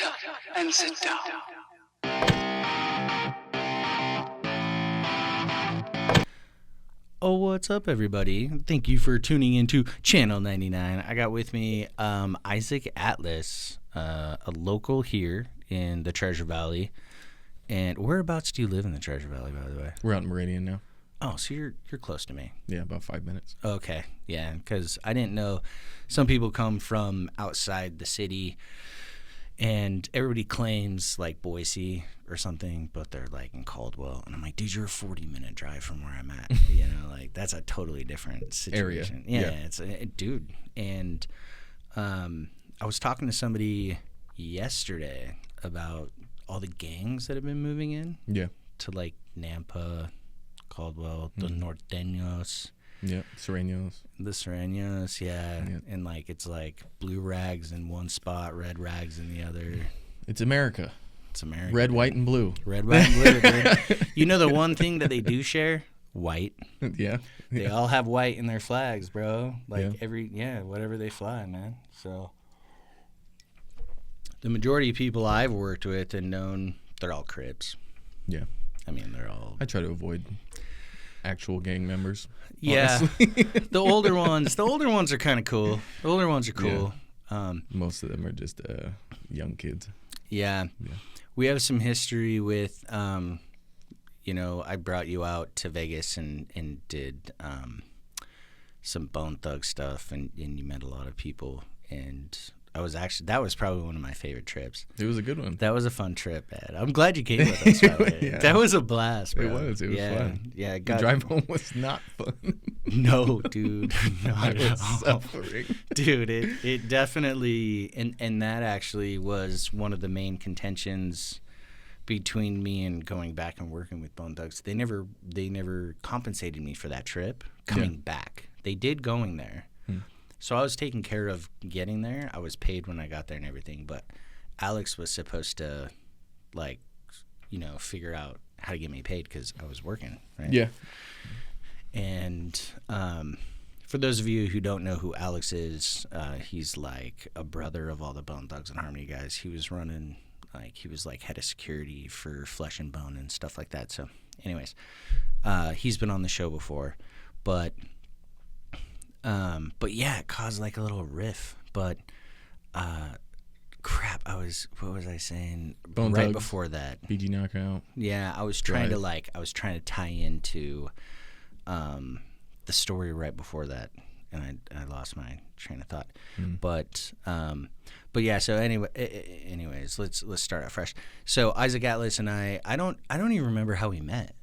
up and sit down. Oh, what's up, everybody? Thank you for tuning into Channel 99. I got with me Isaac Atlus, a local here in the Treasure Valley. And whereabouts do you live in the Treasure Valley, by the way? We're out in Meridian now. Oh, so you're close to me. Yeah, about 5 minutes. Okay, yeah, because I didn't know. Some people come from outside the city, and everybody claims like Boise or something, but they're like in Caldwell. And I'm like, dude, you're a 40-minute drive from where I'm at. You know, like that's a totally different situation. Area. Yeah, it's dude. And I was talking to somebody yesterday about all the gangs that have been moving in. Yeah. To like Nampa, Caldwell, the Norteños. Yeah, Serranos. The Serranos, yeah. And like it's like blue rags in one spot, red rags in the other. It's America. It's America. Red, white, and blue. Red, white, and blue, dude. You know the one thing that they do share? White. Yeah. They all have white in their flags, bro. Like Yeah. whatever they fly, man. So the majority of people I've worked with and known, they're all Crips. Yeah. I mean, they're all. I try to avoid actual gang members. Yeah. Honestly. The older ones are kind of cool. The older ones are cool. Yeah. Most of them are just young kids. Yeah. We have some history with, I brought you out to Vegas and did some Bone Thug stuff, and you met a lot of people. And that was probably one of my favorite trips. It was a good one. That was a fun trip, Ed. I'm glad you came with us, by the way. Yeah. That was a blast, bro. It was fun. Yeah, The drive home was not fun. No, dude. I was suffering. Dude, it definitely, and that actually was one of the main contentions between me and going back and working with Bone Thugs. They never compensated me for that trip coming back. They did going there. So I was taken care of getting there. I was paid when I got there and everything, but Alex was supposed to, figure out how to get me paid because I was working, right? Yeah. And for those of you who don't know who Alex is, he's like a brother of all the Bone Thugs and Harmony guys. He was running, he was like head of security for Flesh and Bone and stuff like that. So anyways, he's been on the show before, but yeah, it caused like a little riff. But crap, what was I saying? Bone right Thugs, before that, BG Knockout. Yeah, I was trying to tie into the story right before that, and I lost my train of thought. But yeah. So anyways, let's start out fresh. So Isaac Atlus and I don't even remember how we met.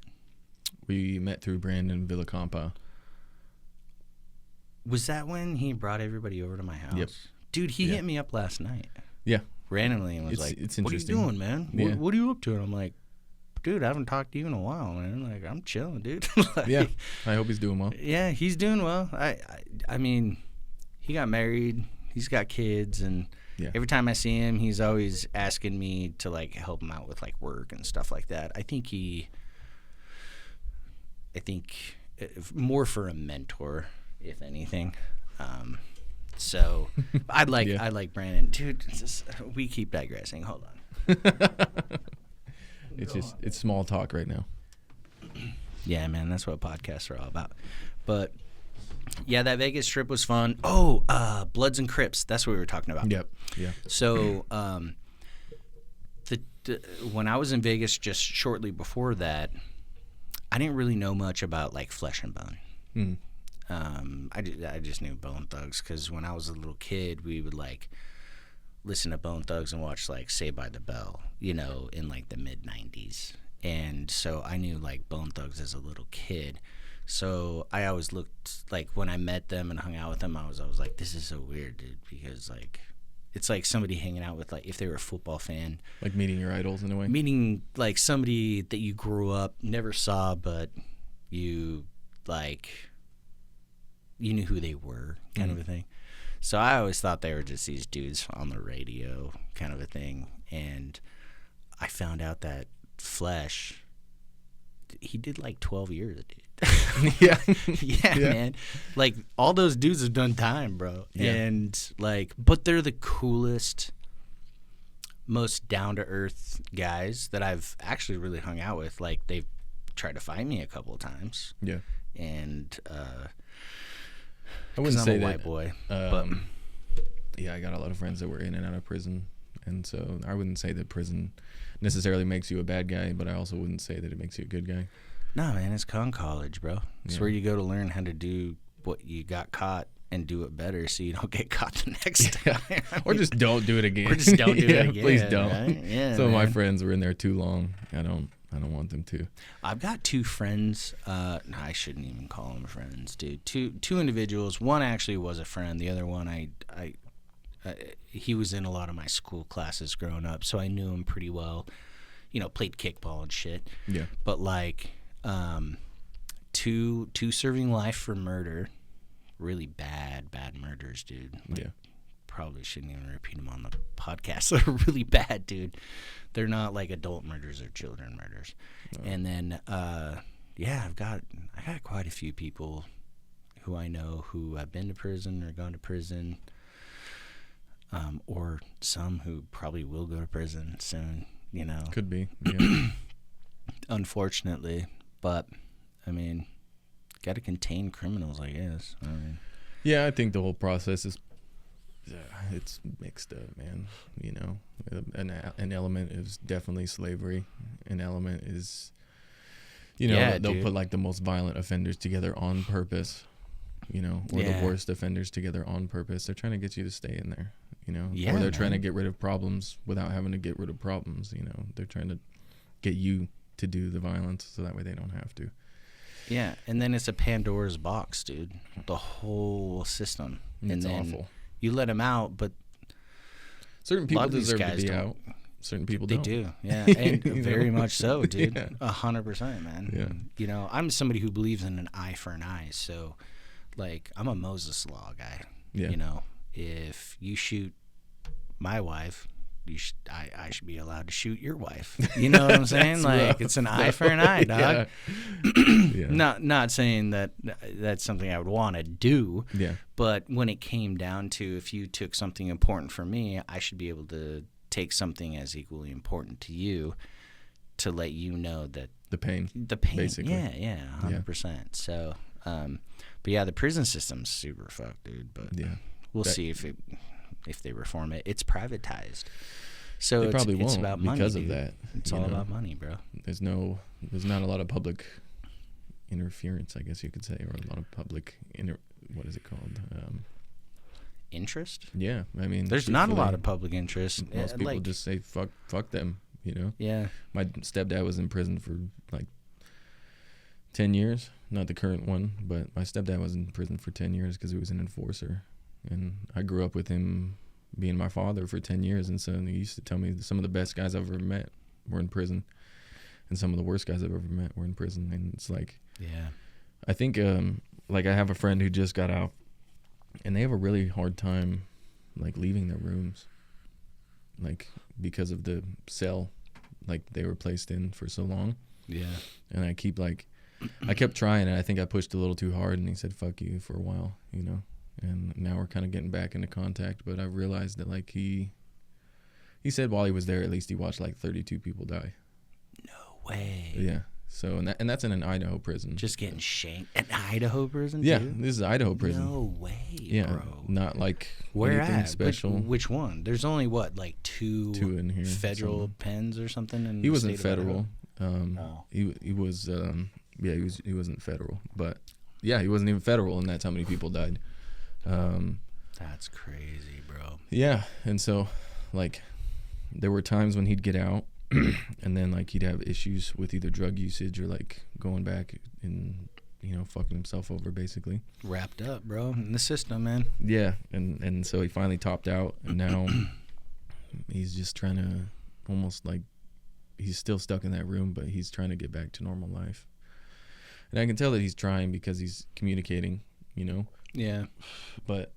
We met through Brandon Villacampa. Was that when he brought everybody over to my house? Yep. Dude, he hit me up last night. Yeah. Randomly and was it's what are you doing, man? Yeah. What are you up to? And I'm like, dude, I haven't talked to you in a while, man. Like, I'm chilling, dude. Yeah. I hope he's doing well. Yeah, he's doing well. I mean, he got married. He's got kids. And every time I see him, he's always asking me to, help him out with, work and stuff like that. I think more for a mentor, if anything. So I'd like Brandon. Dude, we keep digressing. Hold on. It's small talk right now. Yeah, man, that's what podcasts are all about. But yeah, that Vegas trip was fun. Oh, Bloods and Crips. That's what we were talking about. Yep. Yeah. So when I was in Vegas just shortly before that, I didn't really know much about Flesh and Bone. I just knew Bone Thugs because when I was a little kid, we would listen to Bone Thugs and watch Saved by the Bell, in the mid 90s. And so I knew Bone Thugs as a little kid. So I always looked when I met them and hung out with them, I was like, this is so weird, dude, because it's like somebody hanging out with if they were a football fan, meeting your idols in a way. Meeting somebody that you grew up never saw, but you you knew who they were, kind of a thing. So I always thought they were just these dudes on the radio, kind of a thing. And I found out that Flesh, he did 12 years, dude. yeah, man. All those dudes have done time, bro. Yeah. And but they're the coolest, most down-to-earth guys that I've actually really hung out with. Like, they've tried to fight me a couple of times. Yeah. And I wouldn't I'm say a that. white boy. But Yeah, I got a lot of friends that were in and out of prison, and so I wouldn't say that prison necessarily makes you a bad guy, but I also wouldn't say that it makes you a good guy. no, man, it's con college, bro. It's Yeah. where you go to learn how to do what you got caught and do it better, so you don't get caught the next time. Or just don't do it again. Or just don't do Yeah, it again. please don't. Right? Yeah, Some of my man. friends were in there too long. I don't want them to. I've got two friends. No, I shouldn't even call them friends, dude. Two individuals. One actually was a friend. The other one, he was in a lot of my school classes growing up, so I knew him pretty well. You know, played kickball and shit. Yeah. But like, two serving life for murder. Really bad murders, dude. Like, Yeah. Probably shouldn't even repeat them on the podcast. They're really bad, dude. They're not like adult murders or children murders. No. And then, yeah, I got quite a few people who I know who have been to prison or gone to prison, or some who probably will go to prison soon. You know, Could be. Yeah. unfortunately, but I mean, got to contain criminals, I guess. I mean, Yeah, I think the whole process is it's mixed up, man. You know, an element is definitely slavery. An element is, you know, Yeah, they'll dude. put like the most violent offenders together on purpose, you know, or Yeah. the worst offenders together on purpose. They're trying to get you to stay in there, you know, Yeah, or they're trying to man. get rid of problems without having to get rid of problems. You know, they're trying to get you to do the violence so that way they don't have to. yeah, and then it's a Pandora's box, dude. The whole system. And it's then awful. You let them out, but Certain lot people of these deserve to guys be don't. out. Certain people they don't. do. Yeah, and You know? very much so, dude. Yeah. 100%, man. Yeah. You know, I'm somebody who believes in an eye for an eye. So, like, I'm a Moses Law guy. Yeah. You know, if you shoot my wife, I should be allowed to shoot your wife. You know what I'm saying? That's Like, rough. it's an eye for an eye, dog. Yeah. Not saying that that's something I would want to do, Yeah. but when it came down to if you took something important from me, I should be able to take something as equally important to you to let you know that The pain. the pain. Basically. Yeah, 100%. So, but yeah, the prison system's super fucked, dude. But Yeah. we'll That- see if they reform it. It's privatized, so They it's, probably it's won't about money because of dude. that. It's you all know? about money, bro. There's not a lot of public interference, I guess you could say, or a lot of public what is it called? Interest? Yeah, I mean, There's not a lot truthfully, of public interest. Most people like, just say fuck them. You know, yeah. my stepdad was in prison for like 10 years. Not the current one, but my stepdad was in prison for 10 years because he was an enforcer, and I grew up with him being my father for 10 years, and so he used to tell me that some of the best guys I've ever met were in prison, and some of the worst guys I've ever met were in prison. And it's like, Yeah. I think like I have a friend who just got out, and they have a really hard time like leaving their rooms, like because of the cell like they were placed in for so long. Yeah. And I kept trying, and I think I pushed a little too hard, and he said fuck you for a while, you know. And now we're kind of getting back into contact, but I realized that like he said while he was there, at least he watched like 32 people die. No way. Yeah. So and that's in an Idaho prison. Just getting shanked at Idaho prison. Yeah, too? this is Idaho prison. No way. Yeah, Bro. not like Where anything at? special. Which one? There's only what, like two in here. federal somewhere. pens or something. In He the wasn't state of federal. Oh. He was he wasn't federal, but yeah, he wasn't even federal, and that's how many people died. That's crazy, bro. Yeah, and so like there were times when he'd get out, and then like he'd have issues with either drug usage or like going back and fucking himself over basically. Wrapped up, bro, in the system, man. Yeah, and so he finally topped out, and now he's just trying to almost like he's still stuck in that room, but he's trying to get back to normal life. And I can tell that he's trying because he's communicating, Yeah. but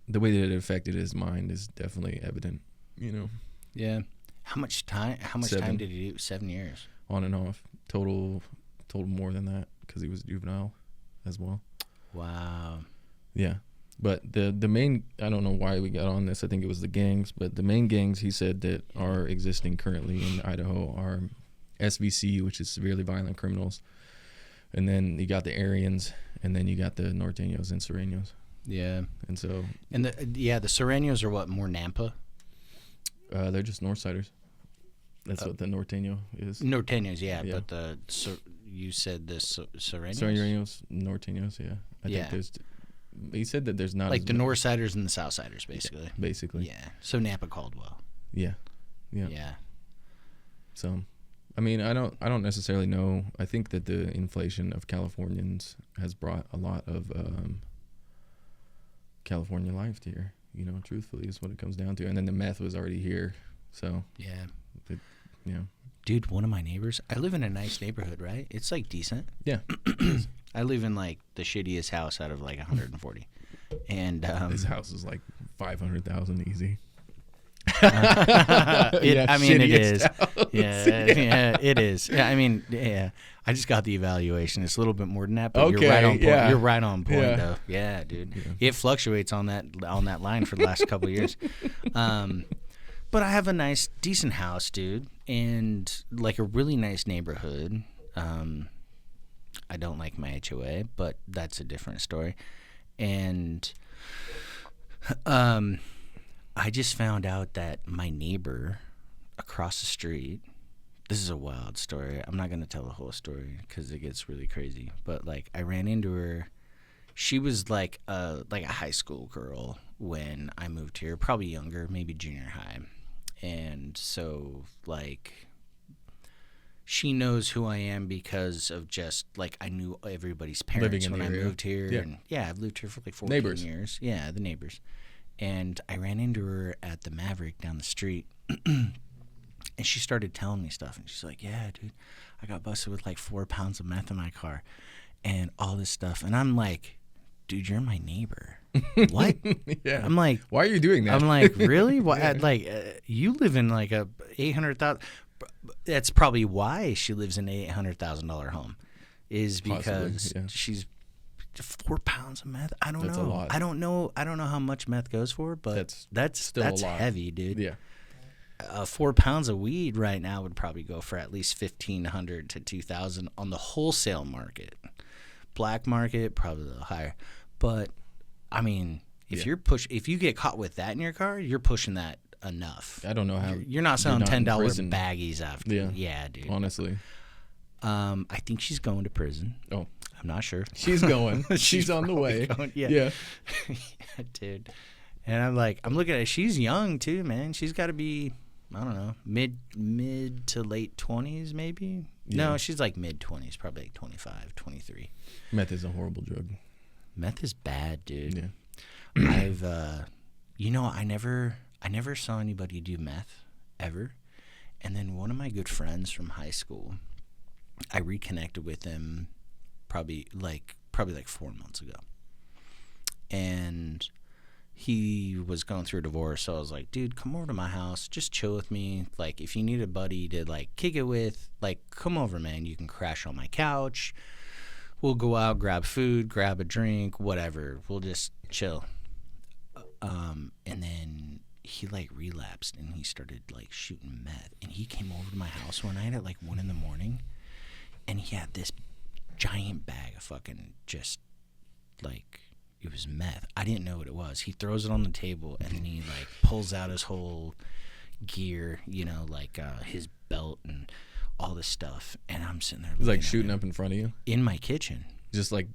the way that it affected his mind is definitely evident, Yeah. How much time 7. did he do? 7 years. On and off. Total more than that because he was juvenile as well. Wow. Yeah. But the main, I don't know why we got on this. I think it was the gangs, but the main gangs he said that are existing currently in Idaho are SVC, which is severely violent criminals, and then you got the Aryans, and then you got the Norteños and Sureños. Yeah. And so, and the Sureños are what, more Nampa? They're just Northsiders. That's what the Norteño is. Norteños, yeah. But you said the Sureños? Sureños, Norteños, yeah. I think there's. He said that there's not like the Northsiders and the Southsiders, basically. Yeah, basically. Yeah. So Nampa Caldwell. Yeah. So, I mean, I don't necessarily know. I think that the inflation of Californians has brought a lot of California life to here. You know, truthfully, is what it comes down to. And then the meth was already here, so yeah. Dude, one of my neighbors. I live in a nice neighborhood, right? It's like decent. Yeah. I live in like the shittiest house out of like 140, and this house is like 500,000 easy. I mean, it is. Yeah, it is. Yeah, I mean, yeah. I just got the evaluation. It's a little bit more than that, but you're right on point. Yeah. You're right on point, though. Yeah, dude. Yeah. It fluctuates on that line for the last couple of years. But I have a nice, decent house, dude, and like a really nice neighborhood. I don't like my HOA, but that's a different story. And I just found out that my neighbor across the street, this is a wild story. I'm not going to tell the whole story because it gets really crazy. But, like, I ran into her. She was like a high school girl when I moved here, probably younger, maybe junior high. And so, like, she knows who I am because of just, like, I knew everybody's parents when I moved here. Yeah. And, I've lived here for, like, 14 years. Yeah, the neighbors. And I ran into her at the Maverick down the street, and she started telling me stuff. And she's like, yeah, dude, I got busted with, like, 4 pounds of meth in my car and all this stuff. And I'm like, dude, you're my neighbor. What? Yeah. I'm like, why are you doing that? I'm like, really? Why? Like, you live in, like, a $800,000. That's probably why she lives in an $800,000 home, is because she's 4 pounds of meth. I don't know. That's a lot. I don't know how much meth goes for, but that's still a lot. Heavy, dude. Yeah. 4 pounds of weed right now would probably go for at least $1,500 to $2,000 on the wholesale market. Black market, probably a little higher. But I mean, if you get caught with that in your car, you're pushing that enough. I don't know how you're not selling $10 baggies after. Yeah, dude. Honestly, I think she's going to prison. Oh, I'm not sure. She's going. she's on the way. Yeah. Yeah, dude. And I'm looking at it. She's young too, man. She's got to be, I don't know, mid to late 20s maybe. Yeah. No, she's like mid 20s, probably like 25, 23. Meth is a horrible drug. Meth is bad, dude. Yeah. I've, I never saw anybody do meth ever. And then one of my good friends from high school, I reconnected with him probably like 4 months ago. And he was going through a divorce, so I was like, dude, come over to my house, just chill with me. Like, if you need a buddy to, like, kick it with, like, come over, man. You can crash on my couch. We'll go out, grab food, grab a drink, whatever. We'll just chill. And then he, like, relapsed, and he started, like, shooting meth. And he came over to my house one night at, like, 1 a.m, and he had this giant bag of fucking just, like, it was meth. I didn't know what it was. He throws it on the table, and then he, like, pulls out his whole gear, like his belt and all this stuff. And I'm sitting there. He's like shooting up in front of you? In my kitchen. Just like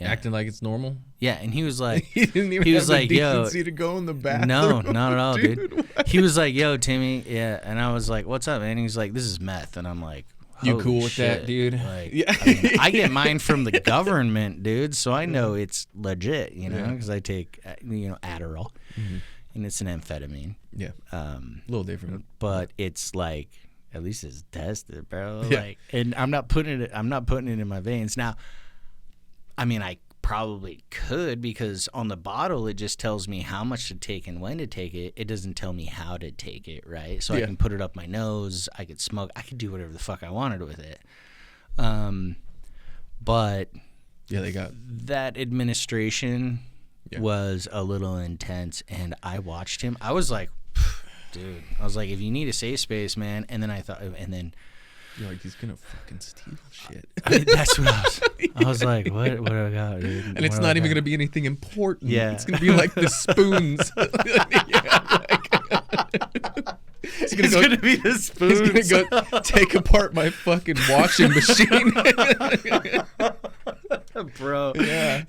acting like it's normal? Yeah, and he was like, he didn't even have the decency to go in the bathroom. No, not at all, dude. He was like, yo, Timmy. Yeah, and I was like, what's up, man? And he's like, this is meth. And I'm like, you cool with that, dude? Like, yeah. I get mine from the government, dude, so I know it's legit, because I take, Adderall, and it's an amphetamine. Yeah, a little different, but it's like, at least it's tested, bro. Yeah. Like, and I'm not putting it in my veins. Now, I mean, I probably could, because on the bottle it just tells me how much to take and when to take it. It doesn't tell me how to take it, right? So I can put it up my nose, I could smoke, I could do whatever the fuck I wanted with it. But yeah, they got that administration was a little intense, and I watched him. I was like, dude, I was like, if you need a safe space, man. And then I thought, and then you're like, he's gonna fucking steal shit. That's what I was like, what do I got, dude? And it's not even gonna be anything important. Yeah, it's gonna be like the spoons. It's gonna be the spoons. He's gonna go take apart my fucking washing machine. Bro. Yeah.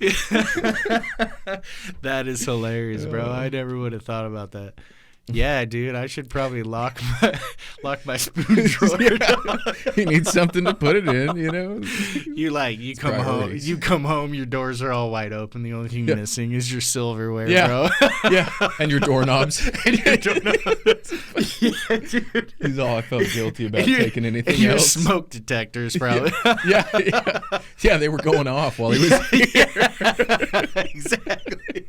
That is hilarious, bro. I never would have thought about that. Yeah, dude, I should probably lock my spoon drawer. You need something to put it in, you know. You come home, your doors are all wide open. The only thing missing is your silverware, bro. Yeah, and your doorknobs. Yeah, dude. He's all I felt guilty about taking anything and your else. Smoke detectors, probably. Yeah, they were going off while he was here. Exactly.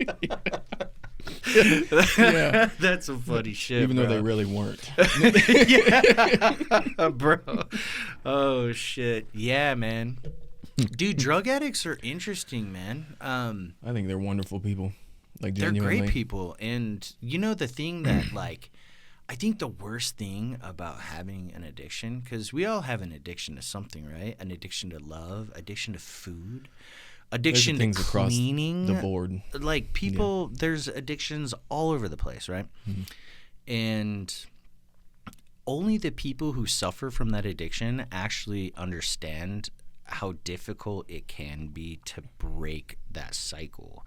Yeah. That's some funny shit. Even though they really weren't. Yeah, bro. Oh shit. Yeah, man. Dude, drug addicts are interesting, man. I think they're wonderful people. Like they're genuinely. great people, and you know the thing that like, I think the worst thing about having an addiction, because we all have an addiction to something, right? An addiction to love, addiction to food. Addiction to cleaning, the board. Like people, there's addictions all over the place, right? Mm-hmm. And only the people who suffer from that addiction actually understand how difficult it can be to break that cycle.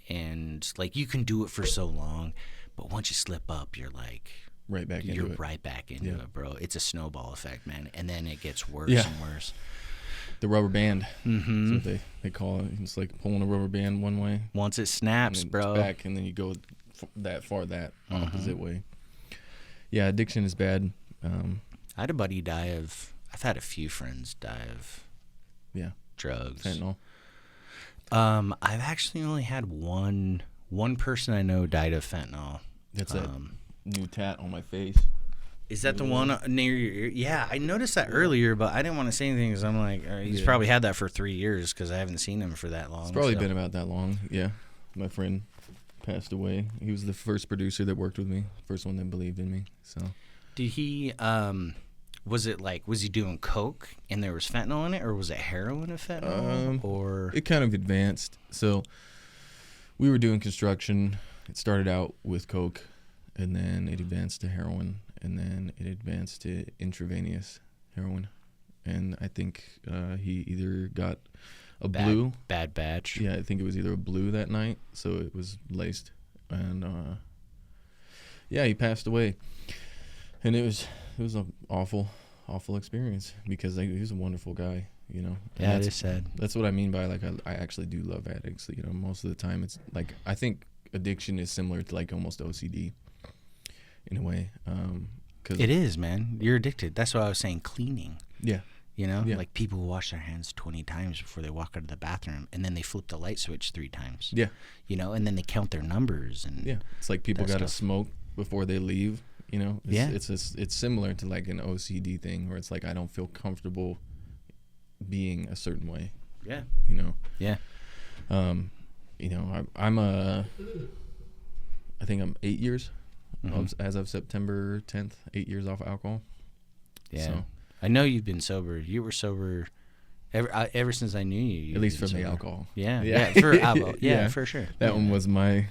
And like you can do it for so long, but once you slip up, you're like right back into it, bro. It's a snowball effect, man. And then it gets worse and worse. The rubber band. Mm-hmm. That's what they call it. It's like pulling a rubber band one way. Once it snaps, and bro. It's back, and then you go that opposite way. Yeah, addiction is bad. I had a buddy die of. I've had a few friends die of. Drugs. Fentanyl. I've actually only had one person I know died of fentanyl. That's that new tat on my face. Is that the one near your ear? Yeah, I noticed that earlier, but I didn't want to say anything because I'm like, he's probably had that for 3 years because I haven't seen him for that long. It's probably been about that long, yeah. My friend passed away. He was the first producer that worked with me, first one that believed in me. So, did he, was he doing coke and there was fentanyl in it, or was it heroin and fentanyl? Or it kind of advanced. So, we were doing construction. It started out with coke, and then it advanced to heroin. And then it advanced to intravenous heroin. And I think he either got a blue. Bad batch. Yeah, I think it was either a blue that night, so it was laced. And, he passed away. And it was an awful experience because he was a wonderful guy, you know. And yeah, it is sad. That's what I mean by, like, I actually do love addicts. You know, most of the time it's, like, I think addiction is similar to, like, almost OCD. In a way, cause it is, man. You're addicted. That's why I was saying cleaning. Yeah, you know, like people who wash their hands 20 times before they walk out of the bathroom, and then they flip the light switch 3 times. Yeah, you know, and then they count their numbers and it's like people got to smoke before they leave. You know, it's similar to like an OCD thing where it's like I don't feel comfortable being a certain way. Yeah, you know. Yeah, you know, I think I'm 8 years. As of September 10th, 8 years off alcohol. Yeah, so, I know you've been sober. You were sober ever since I knew you. At least from the alcohol. Yeah, for alcohol. Yeah, for sure. That one was my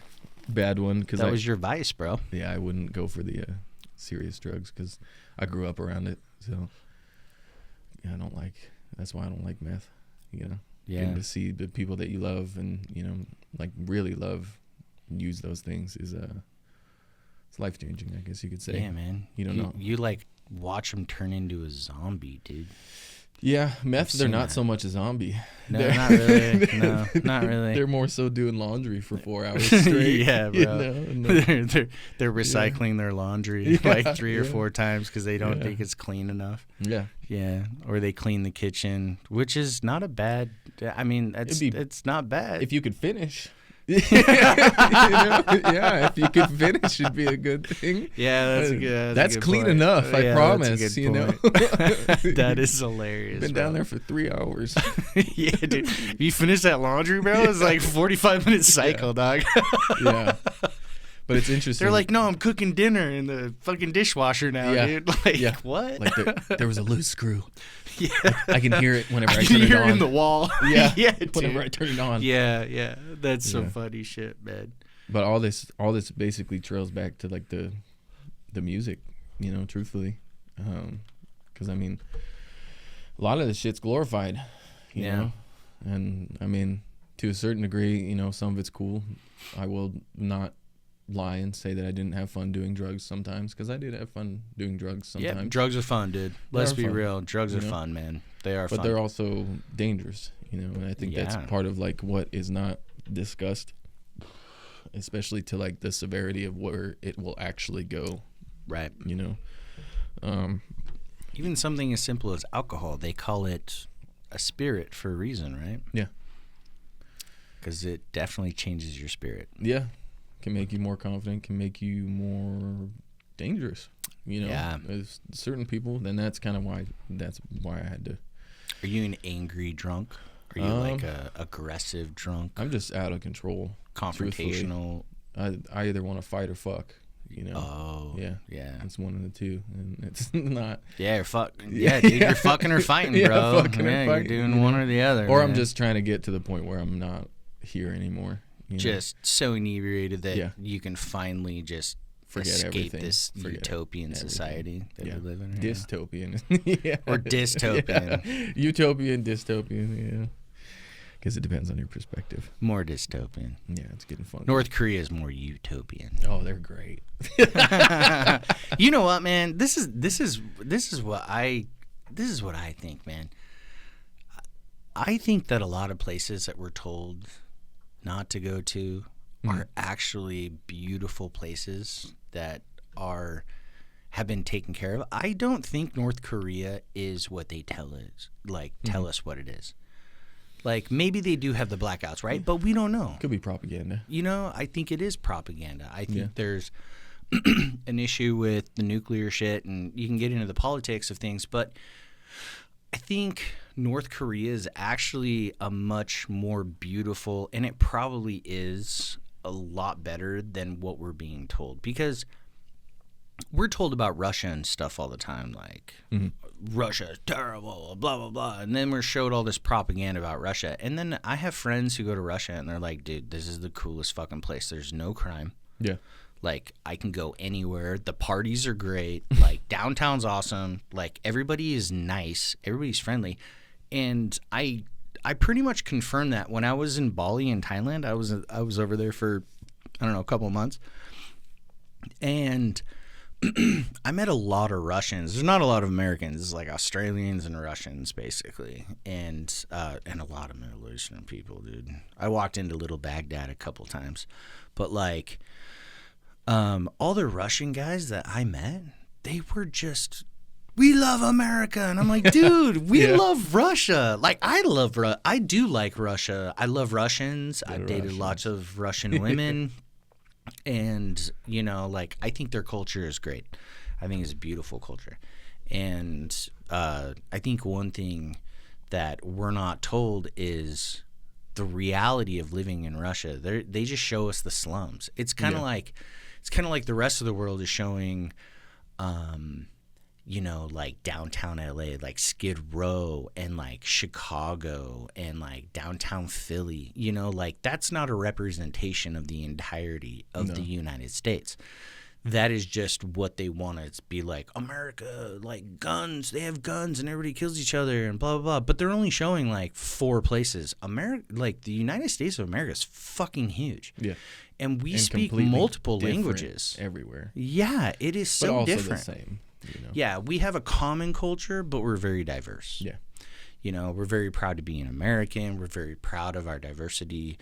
bad one because that was your vice, bro. Yeah, I wouldn't go for the serious drugs because I grew up around it. So yeah, that's why I don't like meth. You know, getting to see the people that you love and you know like really love use those things is it's life-changing, I guess you could say. Yeah, man. You don't know. You like watch them turn into a zombie, dude. Yeah, meth, they're not so much a zombie. No, not really. No, not really. They're more so doing laundry for 4 hours straight. Yeah, bro. You know? They're recycling their laundry like 3 or 4 times because they don't think it's clean enough. Yeah. Yeah, or they clean the kitchen, which is not a bad. I mean, it's not bad if you could finish. Yeah, if you could finish, it'd be a good thing. Yeah, that's a good. That's a good clean point. enough. I Yeah, promise. that's a You know, good That is hilarious. been down there for 3 hours. Yeah, dude. If you finish that laundry, bro, it's like 45-minute cycle, dog. Yeah, but it's interesting. They're like, no, I'm cooking dinner in the fucking dishwasher now, Yeah. dude. Like, Yeah. what? like there was a loose screw. Yeah. I can hear it whenever I You turn it hear it on. in the wall. Yeah, Yeah, whenever I dude. turn it on. Yeah. That's some Yeah. funny shit, man. But all this basically trails back to like the music, you know, truthfully, because I mean, a lot of this shit's glorified, you know, and I mean, to a certain degree, you know, some of it's cool. I will not lie and say that I didn't have fun doing drugs sometimes, because I did have fun doing drugs sometimes. Yeah, drugs are fun, dude. Let's are be fun, real. Drugs you are know? fun, man. They are But fun. they're also dangerous, you know, and I think that's Yeah. part of like what is not discussed, especially to like the severity of where it will actually go, Right. you know. Even something as simple as alcohol, they call it a spirit for a reason, right? Yeah. Because it definitely changes your spirit. Yeah, can make you more confident, can make you more dangerous, you know. Yeah. There's certain people, then that's why I had to. Are you an angry drunk? Are you like a aggressive drunk? I'm just out of control. Confrontational? Truthfully. I either want to fight or fuck, you know. Oh. Yeah. Yeah. It's one of the two, and it's not. Yeah, yeah, dude, you're fucking or fighting, Yeah, bro. fucking or Yeah, fighting, you're doing you one know. or the other. Or man. I'm just trying to get to the point where I'm not here anymore. You know? just so inebriated that Yeah. you can finally just Forget escape everything. this Forget utopian everything. society that Yeah. we live in. Dystopian. Yeah. Or dystopian. Yeah. Utopian, dystopian, yeah. Because it depends on your perspective. More dystopian. Yeah, it's getting fun. North Korea is more utopian. Oh, they're great. You know what, man? This is what I think, man. I think that a lot of places that we're told not to go to are actually beautiful places that have been taken care of. I don't think North Korea is what they tell us what it is. Like, maybe they do have the blackouts, right? But we don't know. Could be propaganda. You know, I think it is propaganda. I think Yeah. there's an issue with the nuclear shit, and you can get into the politics of things, but I think North Korea is actually a much more beautiful, and it probably is a lot better than what we're being told, because we're told about Russia and stuff all the time, like Russia is terrible, blah, blah, blah. And then we're showed all this propaganda about Russia. And then I have friends who go to Russia and they're like, dude, this is the coolest fucking place. There's no crime. Yeah. Like, I can go anywhere. The parties are great. Like, downtown's awesome. Like, everybody is nice. Everybody's friendly. And I pretty much confirmed that when I was in Bali in Thailand. I was over there for, I don't know, a couple of months. And I met a lot of Russians. There's not a lot of Americans. It's like Australians and Russians, basically, and a lot of Middle Eastern people, dude. I walked into Little Baghdad a couple times, but like, all the Russian guys that I met, they were just, we love America, and I'm like, dude, we love Russia. Like, I do like Russia. I love Russians. I've dated lots of Russian women. And, you know, like, I think their culture is great. I think it's a beautiful culture. And I think one thing that we're not told is the reality of living in Russia. They just show us the slums. It's kind of like the rest of the world is showing, you know, like downtown LA, like Skid Row and like Chicago and like downtown Philly, you know, like that's not a representation of the entirety of the United States. That is just what they want to be like. America, like guns, they have guns and everybody kills each other and blah, blah, blah. But they're only showing like 4 places. Like the United States of America is fucking huge. Yeah. And we speak multiple languages. Everywhere. Yeah, it is so but also different. The same. You know? Yeah, we have a common culture, but we're very diverse. Yeah. You know, we're very proud to be an American. We're very proud of our diversity,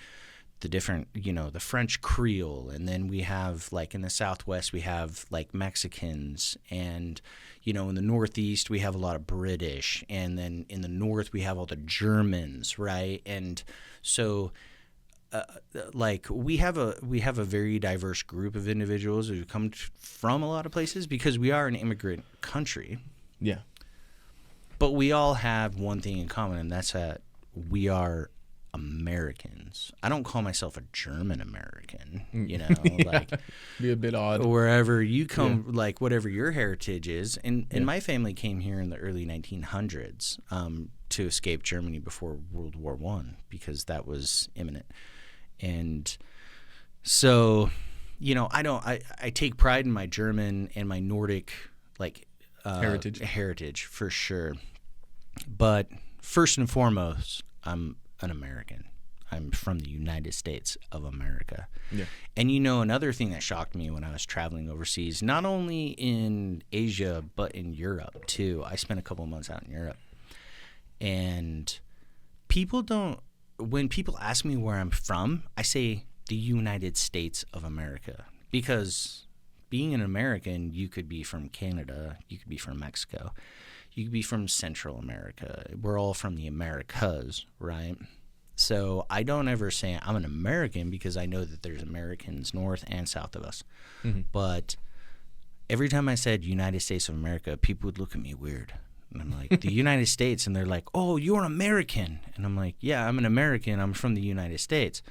the different, you know, the French Creole. And then we have, like, in the Southwest, we have, like, Mexicans. And, you know, in the Northeast, we have a lot of British. And then in the North, we have all the Germans, right? And so like we have a very diverse group of individuals who come from a lot of places because we are an immigrant country. Yeah. But we all have one thing in common, and that's that we are Americans. I don't call myself a German American, you know, like be a bit odd. Wherever you come, like whatever your heritage is. And my family came here in the early 1900s to escape Germany before World War I because that was imminent. And so, you know, I take pride in my German and my Nordic like heritage for sure. But first and foremost, I'm an American. I'm from the United States of America. Yeah. And you know, another thing that shocked me when I was traveling overseas, not only in Asia, but in Europe too. I spent a couple of months out in Europe. And when people ask me where I'm from, I say the United States of America. Because being an American, you could be from Canada, you could be from Mexico, you could be from Central America. We're all from the Americas, right? So I don't ever say I'm an American because I know that there's Americans north and south of us. Mm-hmm. But every time I said United States of America, people would look at me weird. And I'm like, the United States. And they're like, oh, you're American. And I'm like, yeah, I'm an American. I'm from the United States.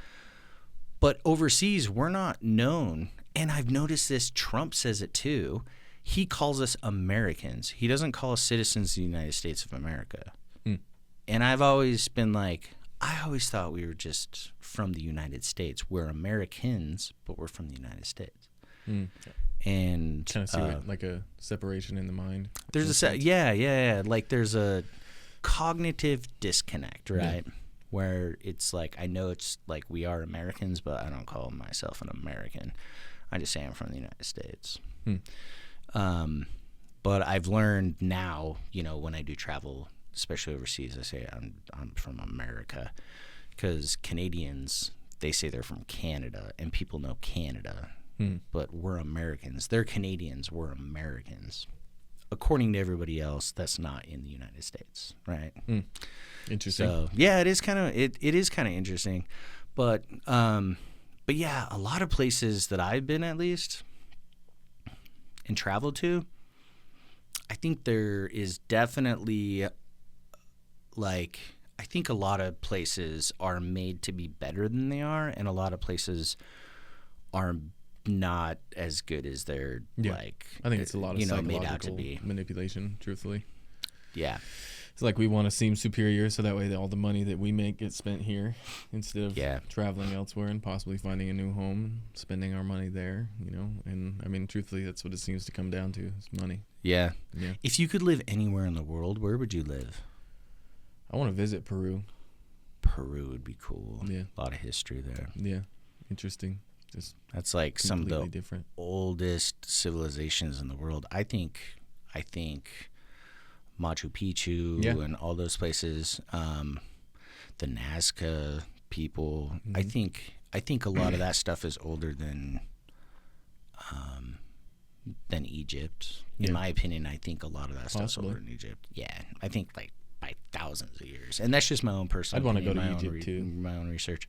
But overseas, we're not known. And I've noticed this. Trump says it too. He calls us Americans. He doesn't call us citizens of the United States of America. Mm. And I've always been like, I always thought we were just from the United States. We're Americans, but we're from the United States. Mm. And kind of see it like a separation in the mind. There's yeah. Like there's a cognitive disconnect, right? Yeah. Where it's like, I know it's like we are Americans, but I don't call myself an American. I just say I'm from the United States. Hmm. But I've learned now, you know, when I do travel, especially overseas, I say I'm from America, because Canadians, they say they're from Canada, and people know Canada, but we're Americans. They're Canadians, we're Americans. According to everybody else, that's not in the United States, right? Interesting. So yeah, it is kind of interesting, but yeah, a lot of places that I've been at least and traveled to, I think there is definitely like, I think a lot of places are made to be better than they are, and a lot of places are not as good as they're like. I think it's a lot of psychological made out to be. Manipulation, truthfully. Yeah. It's like we want to seem superior, so that way all the money that we make gets spent here instead of traveling elsewhere and possibly finding a new home, spending our money there, you know. And I mean, truthfully, that's what it seems to come down to, is money. Yeah. If you could live anywhere in the world, where would you live? I want to visit Peru. Peru would be cool. Yeah. A lot of history there. Yeah. Interesting. That's like some of the oldest civilizations in the world. I think Machu Picchu and all those places, the Nazca people. Mm-hmm. I think a lot of that stuff is older than Egypt. In my opinion, I think a lot of that stuff's older than Egypt. Yeah, I think like by thousands of years, and that's just my own personal. I'd want to go to Egypt too. My own research.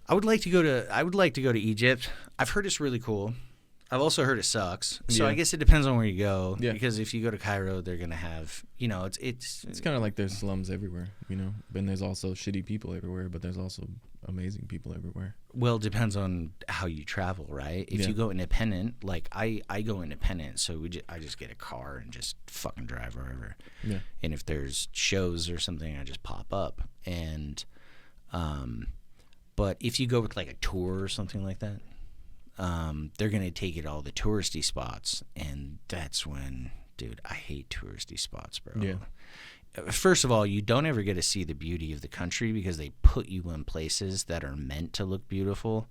I would like to go to Egypt. I've heard it's really cool. I've also heard it sucks. So I guess it depends on where you go. Yeah. Because if you go to Cairo, they're gonna have, you know, it's kind of like there's slums everywhere, you know. And there's also shitty people everywhere, but there's also amazing people everywhere. Well, it depends on how you travel, right? If you go independent, like I go independent, so I just get a car and just fucking drive wherever. Yeah. And if there's shows or something, I just pop up. And but if you go with like a tour or something like that, they're going to take it all the touristy spots, and that's when, dude, I hate touristy spots, bro. Yeah. First of all, you don't ever get to see the beauty of the country because they put you in places that are meant to look beautiful,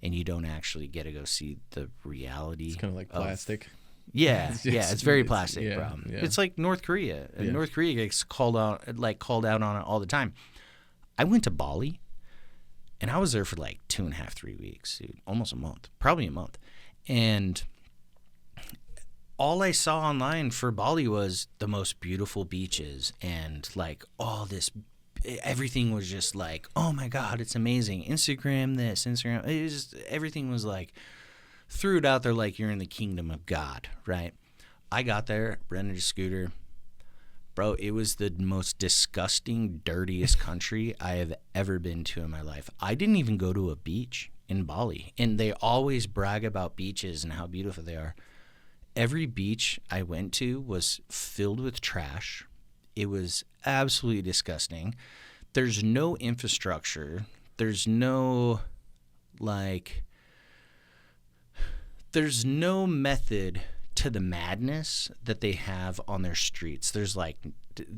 and you don't actually get to go see the reality. It's kind of like plastic. Yeah, it's very plastic, bro. Yeah. It's like North Korea. Yeah. North Korea gets called out on it all the time. I went to Bali. And I was there for like 2.5, 3 weeks, dude. Almost a month. Probably a month. And all I saw online for Bali was the most beautiful beaches and like all this everything was just like, oh my God, it's amazing. Instagram this, Instagram. It was just, everything was like, threw it out there like you're in the kingdom of God, right? I got there, rented a scooter. Bro, it was the most disgusting, dirtiest country I have ever been to in my life. I didn't even go to a beach in Bali. And they always brag about beaches and how beautiful they are. Every beach I went to was filled with trash. It was absolutely disgusting. There's no infrastructure. There's no, there's no method to the madness that they have on their streets. There's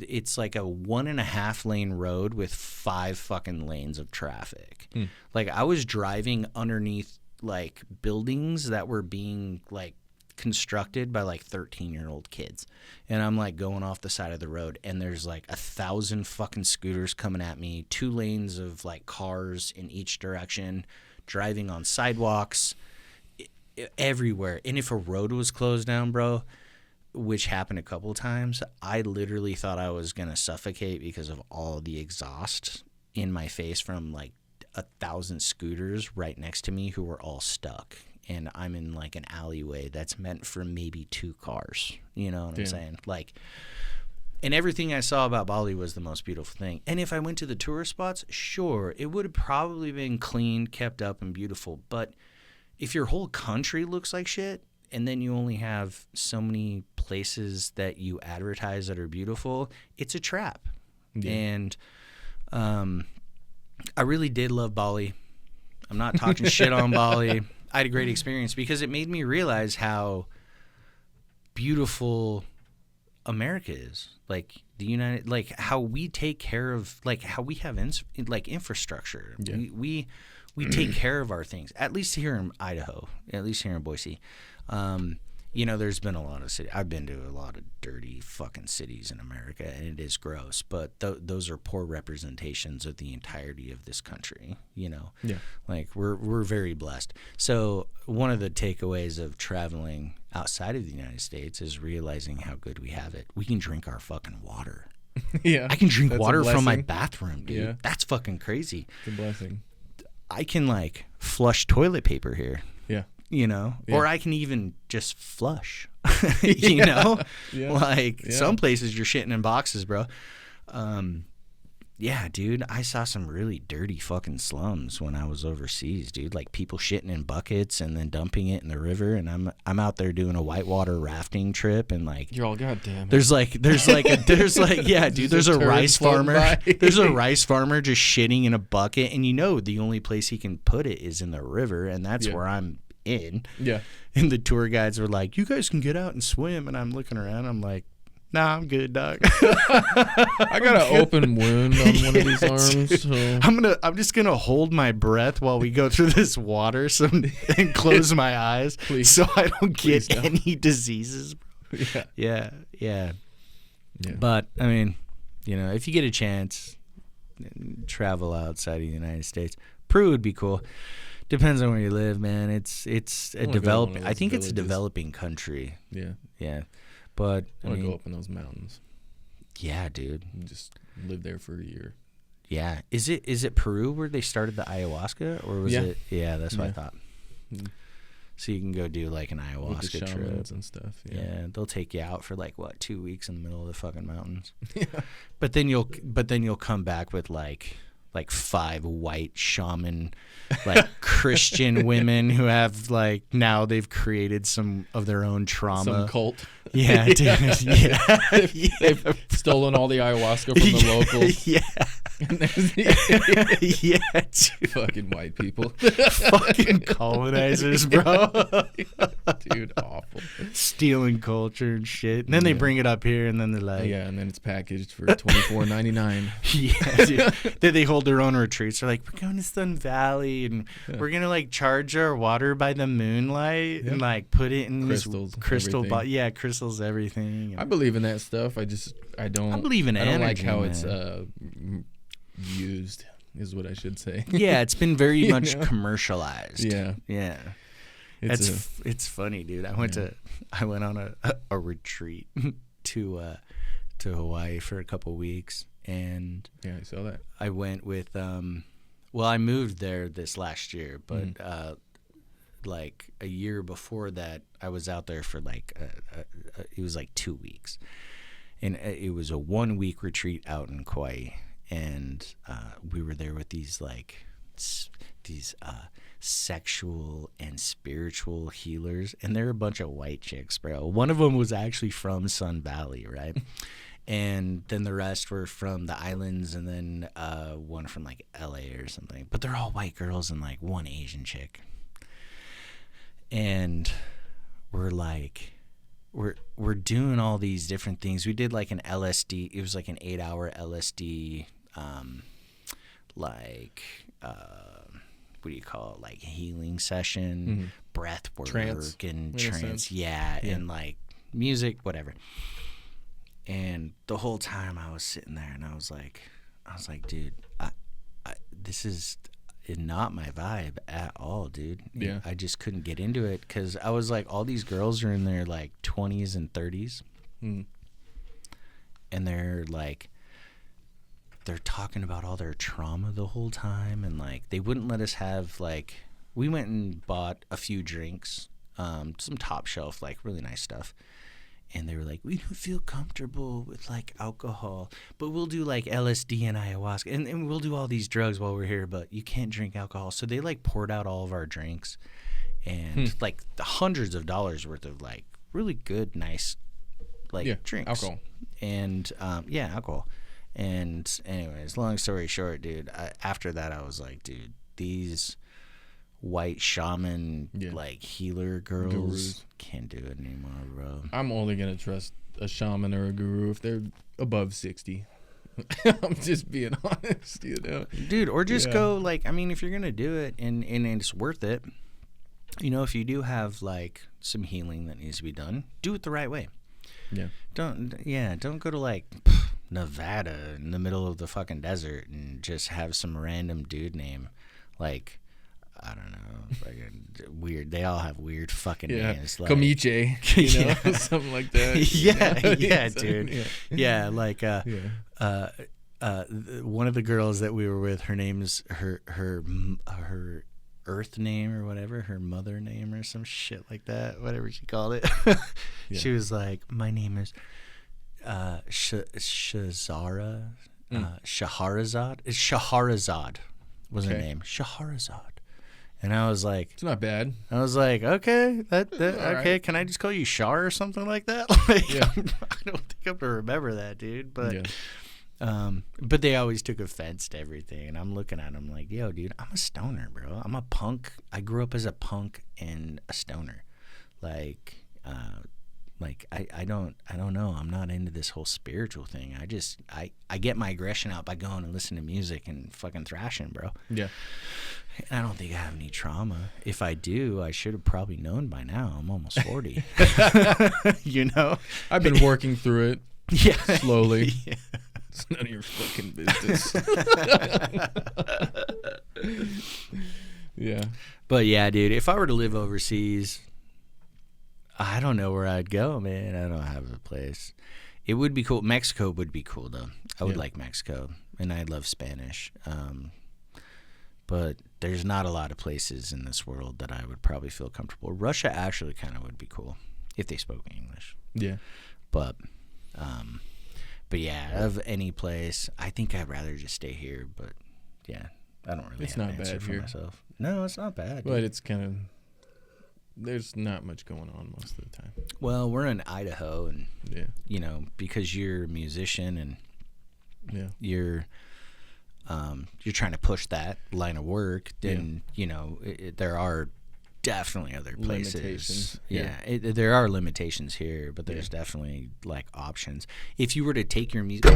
it's like a 1.5 lane road with 5 fucking lanes of traffic. Like, I was driving underneath like buildings that were being like constructed by like 13-year-old kids, and I'm like going off the side of the road, and there's like 1,000 fucking scooters coming at me, 2 lanes of like cars in each direction, driving on sidewalks everywhere. And if a road was closed down, bro, which happened a couple of times, I literally thought I was gonna suffocate because of all the exhaust in my face from like 1,000 scooters right next to me who were all stuck. And I'm in like an alleyway that's meant for maybe 2 cars. You know what I'm saying? Like, and everything I saw about Bali was the most beautiful thing. And if I went to the tourist spots, sure, it would have probably been clean, kept up, and beautiful. But if your whole country looks like shit, and then you only have so many places that you advertise that are beautiful, it's a trap. Yeah. And I really did love Bali. I'm not talking shit on Bali. I had a great experience because it made me realize how beautiful America is. Like the United, like how we take care of, like how we have infrastructure. Yeah. We take care of our things. At least here in Idaho, at least here in Boise. You know, there's been a lot of cities. I've been to a lot of dirty fucking cities in America, and it is gross. But those are poor representations of the entirety of this country. You know, like we're very blessed. So one of the takeaways of traveling outside of the United States is realizing how good we have it. We can drink our fucking water. I can drink water from my bathroom, dude. Yeah. That's fucking crazy. It's a blessing. I can like flush toilet paper here. Yeah. You know, or I can even just flush, you know, like some places you're shitting in boxes, bro. Yeah, dude, I saw some really dirty fucking slums when I was overseas, dude. Like people shitting in buckets and then dumping it in the river, and I'm out there doing a whitewater rafting trip, and like you're all goddamn. There's like yeah, dude. There's a rice farmer. There's a rice farmer just shitting in a bucket, and you know the only place he can put it is in the river, and that's where I'm in. Yeah. And the tour guides were like, "You guys can get out and swim," and I'm looking around. I'm like, "Nah, I'm good, dog." I got an open wound on one of these arms. So. I'm just gonna hold my breath while we go through this water, and close my eyes, so I don't get any diseases. Yeah. But I mean, you know, if you get a chance, travel outside of the United States. Peru would be cool. Depends on where you live, man. It's a developing. I think it's a developing country. Yeah. But I want to go up in those mountains. Yeah, dude. Just live there for a year. Yeah. Is it Peru where they started the ayahuasca, or was it? Yeah, that's what I thought. So you can go do like an ayahuasca trip and stuff. Yeah, they'll take you out for like 2 weeks in the middle of the fucking mountains. Yeah. But then you'll come back with like 5 white shaman, like Christian women who have like now they've created some of their own trauma. Some cult. Yeah, dude. Yeah. They've stolen all the ayahuasca from the locals. Yeah. Yeah, dude. Fucking white people. Fucking colonizers, bro. Dude, awful. Stealing culture and shit. And then they bring it up here, and then they're like, and then it's packaged for $24.99. Yeah, dude. Then they hold their own retreats. They're like, we're going to Sun Valley, and we're gonna like charge our water by the moonlight and like put it in crystals, this crystal crystals, everything. I believe in that stuff. I don't. I believe in energy. I don't like how it's used, is what I should say. Yeah, it's been very much commercialized. Yeah. It's funny, dude. I went on a retreat to Hawaii for a couple weeks, and Yeah, I saw that. I went with I moved there this last year, but like a year before that, I was out there for like it was like 2 weeks, and it was a 1 week retreat out in Kauai, and we were there with these sexual and spiritual healers, and they're a bunch of white chicks, bro. One of them was actually from Sun Valley, right? And then the rest were from the islands, and then one from like LA or something. But they're all white girls and like one Asian chick. And we're doing all these different things. We did like an LSD. It was like an 8-hour LSD, what do you call it? Like healing session, breath work, and trance. Yeah, and like music, whatever. And the whole time I was sitting there, and I was like, dude, this is not my vibe at all, dude. Yeah. I just couldn't get into it because I was like, all these girls are in their like 20s and 30s, and they're like, they're talking about all their trauma the whole time, and like they wouldn't let us have like, we went and bought a few drinks, some top shelf, like really nice stuff. And they were like, we don't feel comfortable with like alcohol, but we'll do like LSD and ayahuasca, and we'll do all these drugs while we're here, but you can't drink alcohol. So they like poured out all of our drinks, and like the hundreds of dollars worth of like really good, nice like drinks. Alcohol. And alcohol. And anyways, long story short, dude, after that I was like, dude, these white shaman like healer girls Gurus. Can't do it anymore, bro. I'm only gonna trust a shaman or a guru if they're above 60. I'm just being honest, you know, dude. Or just go like, I mean, if you're gonna do it and it's worth it, you know, if you do have like some healing that needs to be done, do it the right way. Don't go to like Nevada in the middle of the fucking desert and just have some random dude name like, I don't know, fucking weird. They all have weird fucking names. Like, Comiche, you know, something like that. Yeah, dude. Yeah, like one of the girls that we were with, her name's her earth name or whatever, her mother name or some shit like that, whatever she called it. She was like, my name is Shahrazad. Shahrazad was her name. Shahrazad. And I was like, it's not bad. I was like, okay, okay. Right. Can I just call you Shar or something like that? Like, I don't think I'm gonna remember that, dude. But, but they always took offense to everything, and I'm looking at them like, yo, dude, I'm a stoner, bro. I'm a punk. I grew up as a punk and a stoner. Like I don't know. I'm not into this whole spiritual thing. I get my aggression out by going and listening to music and fucking thrashing, bro. Yeah. I don't think I have any trauma. If I do, I should have probably known by now. I'm almost 40. You know? I've been working through it slowly. Yeah. It's none of your fucking business. Yeah. But yeah, dude, if I were to live overseas, I don't know where I'd go, man. I don't have a place. It would be cool. Mexico would be cool, though. I would like Mexico, and I love Spanish. But there's not a lot of places in this world that I would probably feel comfortable. Russia actually kind of would be cool if they spoke English. Yeah. But yeah, of any place, I think I'd rather just stay here. But yeah, I don't really have an answer for myself. No, it's not bad. But it's kind of, there's not much going on most of the time. Well, we're in Idaho, and you know, because you're a musician and you're trying to push that line of work, then you know there are definitely other places. There are limitations here, but there's definitely like options. If you were to take your music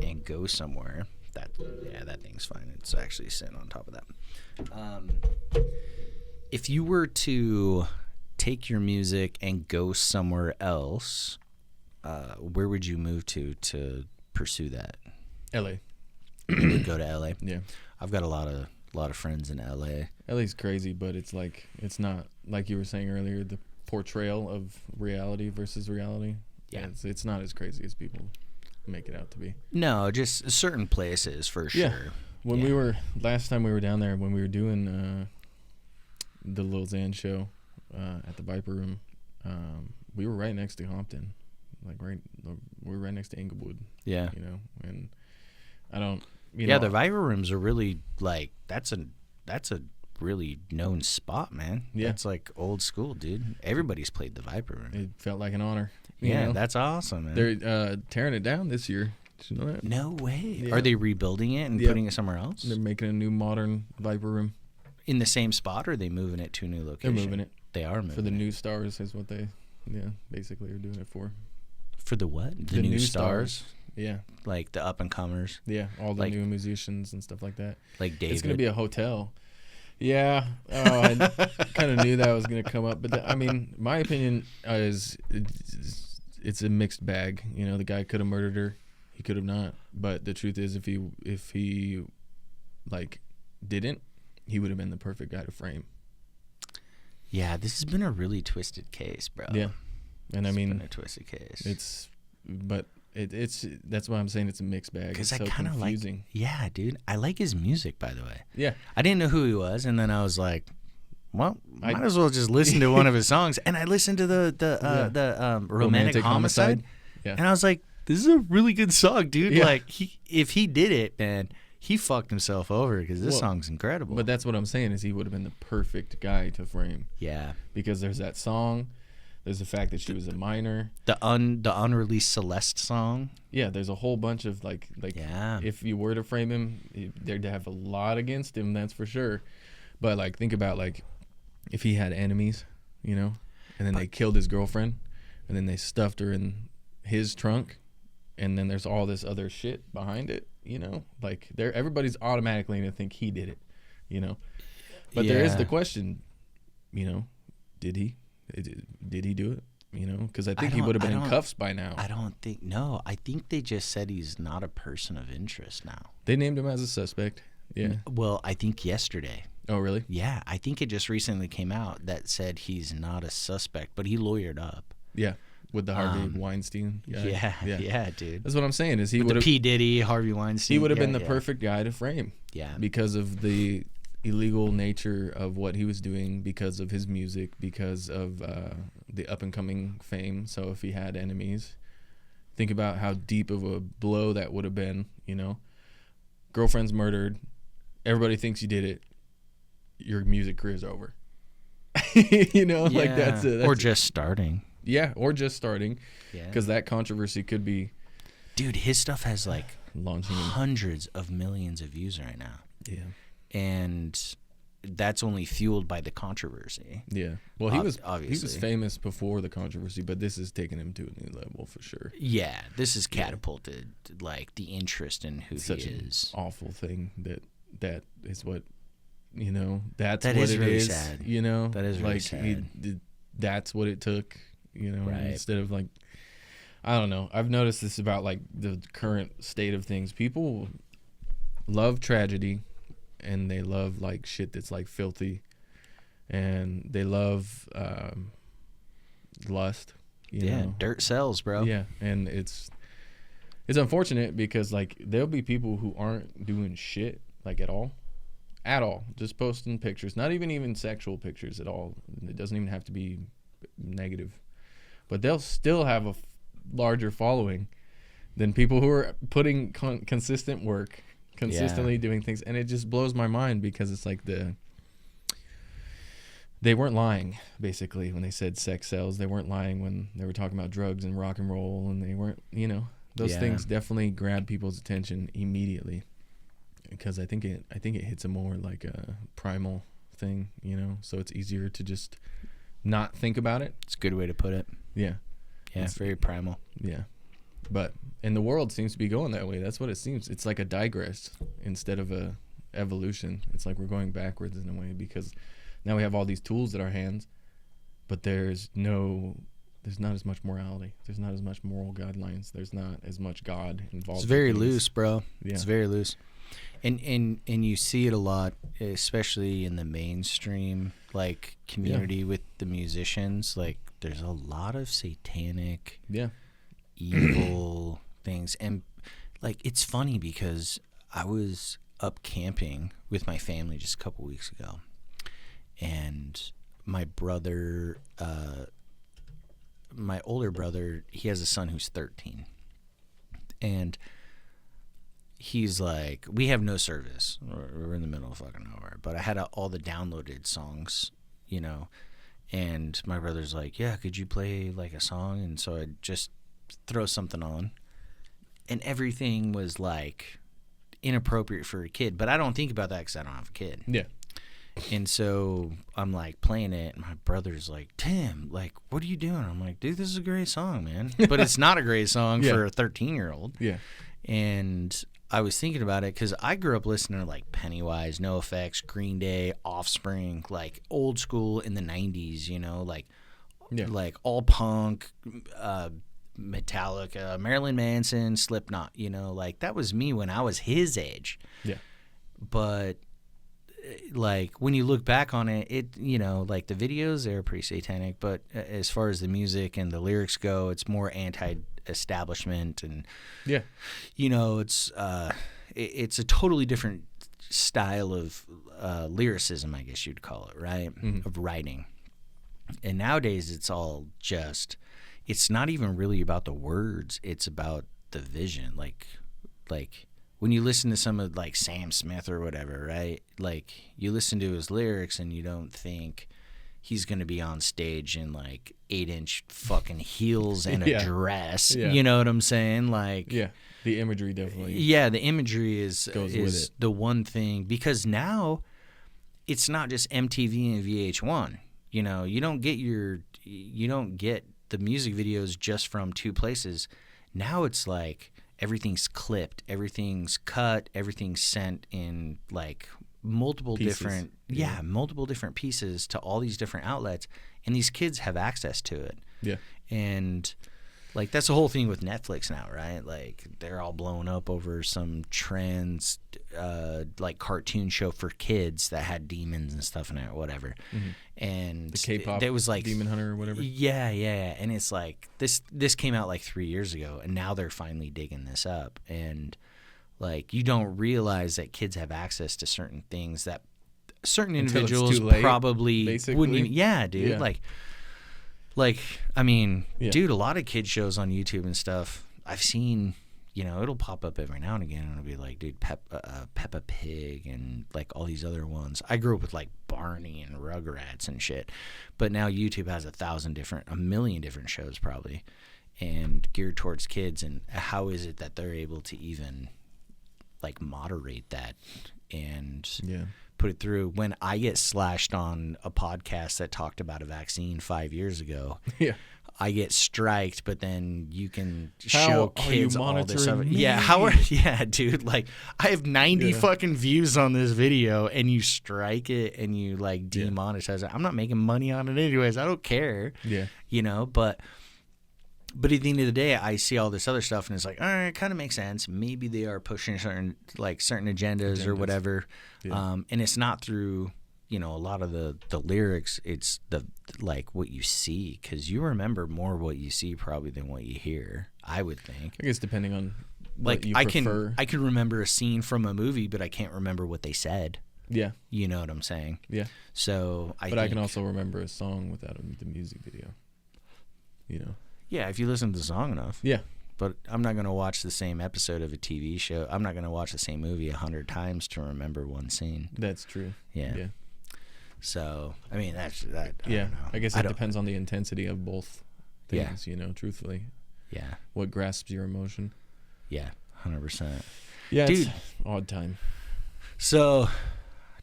and go somewhere, that thing's fine. It's actually sitting on top of that. If you were to take your music and go somewhere else, where would you move to pursue that? L.A. You would go to L.A.? Yeah. I've got a lot of friends in L.A. L.A.'s crazy, but it's like, it's not, like you were saying earlier, the portrayal of reality versus reality. Yeah. It's not as crazy as people make it out to be. No, just certain places for sure. Yeah. When we were last time we were down there, when we were doing the Lil Xan show at the Viper Room, we were right next to Compton, we were right next to Inglewood. Yeah. You know, and I don't. The Viper Rooms are really like that's a really known spot, man. Yeah. It's like old school, dude. Everybody's played the Viper Room. It felt like an honor. Yeah, that's awesome, man. They're tearing it down this year. Did you know that? No way. Yeah. Are they rebuilding it and putting it somewhere else? They're making a new modern Viper Room. In the same spot, or are they moving it to a new location? They're moving it. They are moving for the it. new stars is what they, basically are doing it for. For the what? The new stars? Yeah. Like the up and comers. Yeah, all the new musicians and stuff like that. Like David. It's gonna be a hotel. Yeah. Oh, I kind of knew that was gonna come up, but my opinion is it's a mixed bag. You know, the guy could have murdered her, he could have not. But the truth is, if he like didn't, he would have been the perfect guy to frame. Yeah, this has been a really twisted case, bro. Yeah, and it's been a twisted case. It's that's why I'm saying it's a mixed bag. Because it's I so kind of like, yeah, dude. I like his music, by the way. Yeah, I didn't know who he was, and then I was like, well, might as well just listen to one of his songs. And I listened to the Romantic Homicide, yeah, and I was like, this is a really good song, dude. Yeah. Like if he did it, man, he fucked himself over because this song's incredible. But that's what I'm saying is he would have been the perfect guy to frame. Yeah, because there's that song. There's the fact that she was a minor. The unreleased Celeste song. Yeah, there's a whole bunch of like yeah. If you were to frame him, they'd have a lot against him, that's for sure. But like think about like if he had enemies, you know, and then they killed his girlfriend, and then they stuffed her in his trunk, and then there's all this other shit behind it, you know, like everybody's automatically gonna think he did it, you know. But there is the question, you know, did he do it? You know, because I think he would have been in cuffs by now. I don't think. No, I think they just said he's not a person of interest now. They named him as a suspect. Yeah. Well, I think yesterday. Oh, really? Yeah, I think it just recently came out that said he's not a suspect, but he lawyered up. Yeah, with the Harvey Weinstein guy. Yeah, dude. That's what I'm saying. Is he would have P. Diddy, Harvey Weinstein? He would have been the perfect guy to frame. Yeah, because of the illegal nature of what he was doing, because of his music, because of the up and coming fame. So if he had enemies, think about how deep of a blow that would have been. You know, girlfriend's murdered, everybody thinks you did it, your music career's over. You know, like that's or just starting. Yeah, or just starting. Yeah, because that controversy could be. Dude, his stuff has like launching hundreds of millions of views right now. Yeah. And that's only fueled by the controversy. Yeah. Well, he was obviously famous before the controversy, but this has taken him to a new level for sure. Yeah, this has catapulted like the interest in who he is. An awful thing that is what, you know, that's that what is it really is. Sad. You know, that is really like sad. That's what it took. You know, right. Instead of like, I don't know. I've noticed this about like the current state of things. People love tragedy. And they love like shit that's like filthy, and they love lust. You know? Dirt sells, bro. Yeah, and it's unfortunate because like there'll be people who aren't doing shit like at all, just posting pictures, not even sexual pictures at all. It doesn't even have to be negative, but they'll still have a larger following than people who are putting consistent work. Consistently doing things, and it just blows my mind because it's like they weren't lying basically when they said sex sells. They weren't lying when they were talking about drugs and rock and roll, and they weren't, you know, those things definitely grab people's attention immediately because I think it hits a more like a primal thing, you know, so it's easier to just not think about it. It's a good way to put it. Yeah, it's very primal. Yeah. But and the world seems to be going that way. That's what it seems. It's like a digress instead of a evolution. It's like we're going backwards in a way because now we have all these tools at our hands, but there's not as much morality. There's not as much moral guidelines. There's not as much God involved. It's very loose, bro. Yeah. It's very loose. And you see it a lot, especially in the mainstream like community with the musicians. Like there's a lot of satanic evil things. And like, it's funny because I was up camping with my family just a couple weeks ago, and my brother, my older brother, he has a son who's 13, and he's like, we have no service. We're in the middle of fucking nowhere. But I had all the downloaded songs, you know, and my brother's like, yeah, could you play like a song? And so I just throw something on, and everything was like inappropriate for a kid. But I don't think about that because I don't have a kid. Yeah. And so I'm like playing it, and my brother's like, Tim, like, what are you doing? I'm like, dude, this is a great song, man. But it's not a great song for a 13-year-old. Yeah. And I was thinking about it because I grew up listening to like Pennywise, NoFX, Green Day, Offspring, like old school in the 90s, you know, like all punk, Metallica, Marilyn Manson, Slipknot, you know, like that was me when I was his age. Yeah. But like when you look back on it, you know, like the videos, they're pretty satanic, but as far as the music and the lyrics go, it's more anti-establishment, and you know, it's a totally different style of lyricism, I guess you'd call it, right? Of writing. And nowadays it's all just, it's not even really about the words, it's about the vision. Like when you listen to some of like Sam Smith or whatever, right? Like you listen to his lyrics and you don't think he's going to be on stage in like 8-inch fucking heels and a dress. Yeah. You know what I'm saying? Like, yeah, the imagery definitely. Yeah, the imagery is with the one thing, because now it's not just MTV and VH1. You know, you don't get the music videos just from two places. Now it's like everything's clipped, everything's cut, everything's sent in like multiple pieces. Multiple different pieces to all these different outlets, and these kids have access to it. Yeah. And like that's the whole thing with Netflix now, right? Like they're all blown up over some trans like cartoon show for kids that had demons and stuff in it or whatever. And the K-pop that was like Demon Hunter or whatever. Yeah. And it's like this came out like 3 years ago, and now they're finally digging this up. And like you don't realize that kids have access to certain things that certain individuals probably wouldn't even. Yeah, dude. Yeah. Like, I mean, dude, a lot of kid shows on YouTube and stuff I've seen, you know, it'll pop up every now and again, and it'll be like, dude, Peppa Pig and like all these other ones. I grew up with like Barney and Rugrats and shit, but now YouTube has a million different shows probably, and geared towards kids. And how is it that they're able to even like moderate that and put it through? When I get slashed on a podcast that talked about a vaccine 5 years ago, I get striked, but then you can show kids all this stuff. Yeah, dude, like I have 90 fucking views on this video, and you strike it and you like demonetize it. I'm not making money on it anyways. I don't care. Yeah. You know, but at the end of the day, I see all this other stuff, and it's like, all right, it kind of makes sense. Maybe they are pushing certain agendas or whatever. Yeah. And it's not through, you know, a lot of the lyrics. It's the like what you see, because you remember more what you see probably than what you hear, I would think. I guess depending on what you prefer. I can remember a scene from a movie, but I can't remember what they said. Yeah. You know what I'm saying? Yeah. So I can also remember a song without the music video. You know? Yeah, if you listen to the song enough. Yeah. But I'm not going to watch the same episode of a TV show. I'm not going to watch the same movie 100 times to remember one scene. That's true. Yeah. So, I mean, that's that. I guess it depends on the intensity of both things, you know, truthfully. Yeah. What grasps your emotion. Yeah, 100%. Yeah, dude, it's odd time. So,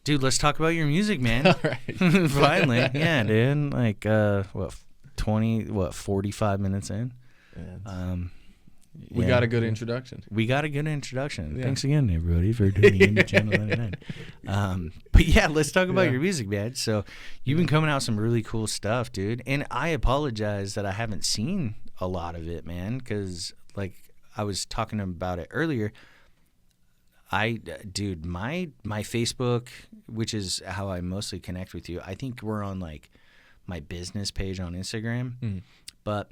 dude, let's talk about your music, man. All right. Finally. Yeah, dude. Like, 45 minutes in. We got a good introduction. Yeah. Thanks again, everybody, for tuning in to Channel 99. But yeah, let's talk about your music, man. So you've been coming out some really cool stuff, dude. And I apologize that I haven't seen a lot of it, man, because like I was talking about it earlier. Dude, my Facebook, which is how I mostly connect with you, I think we're on like my business page on Instagram, but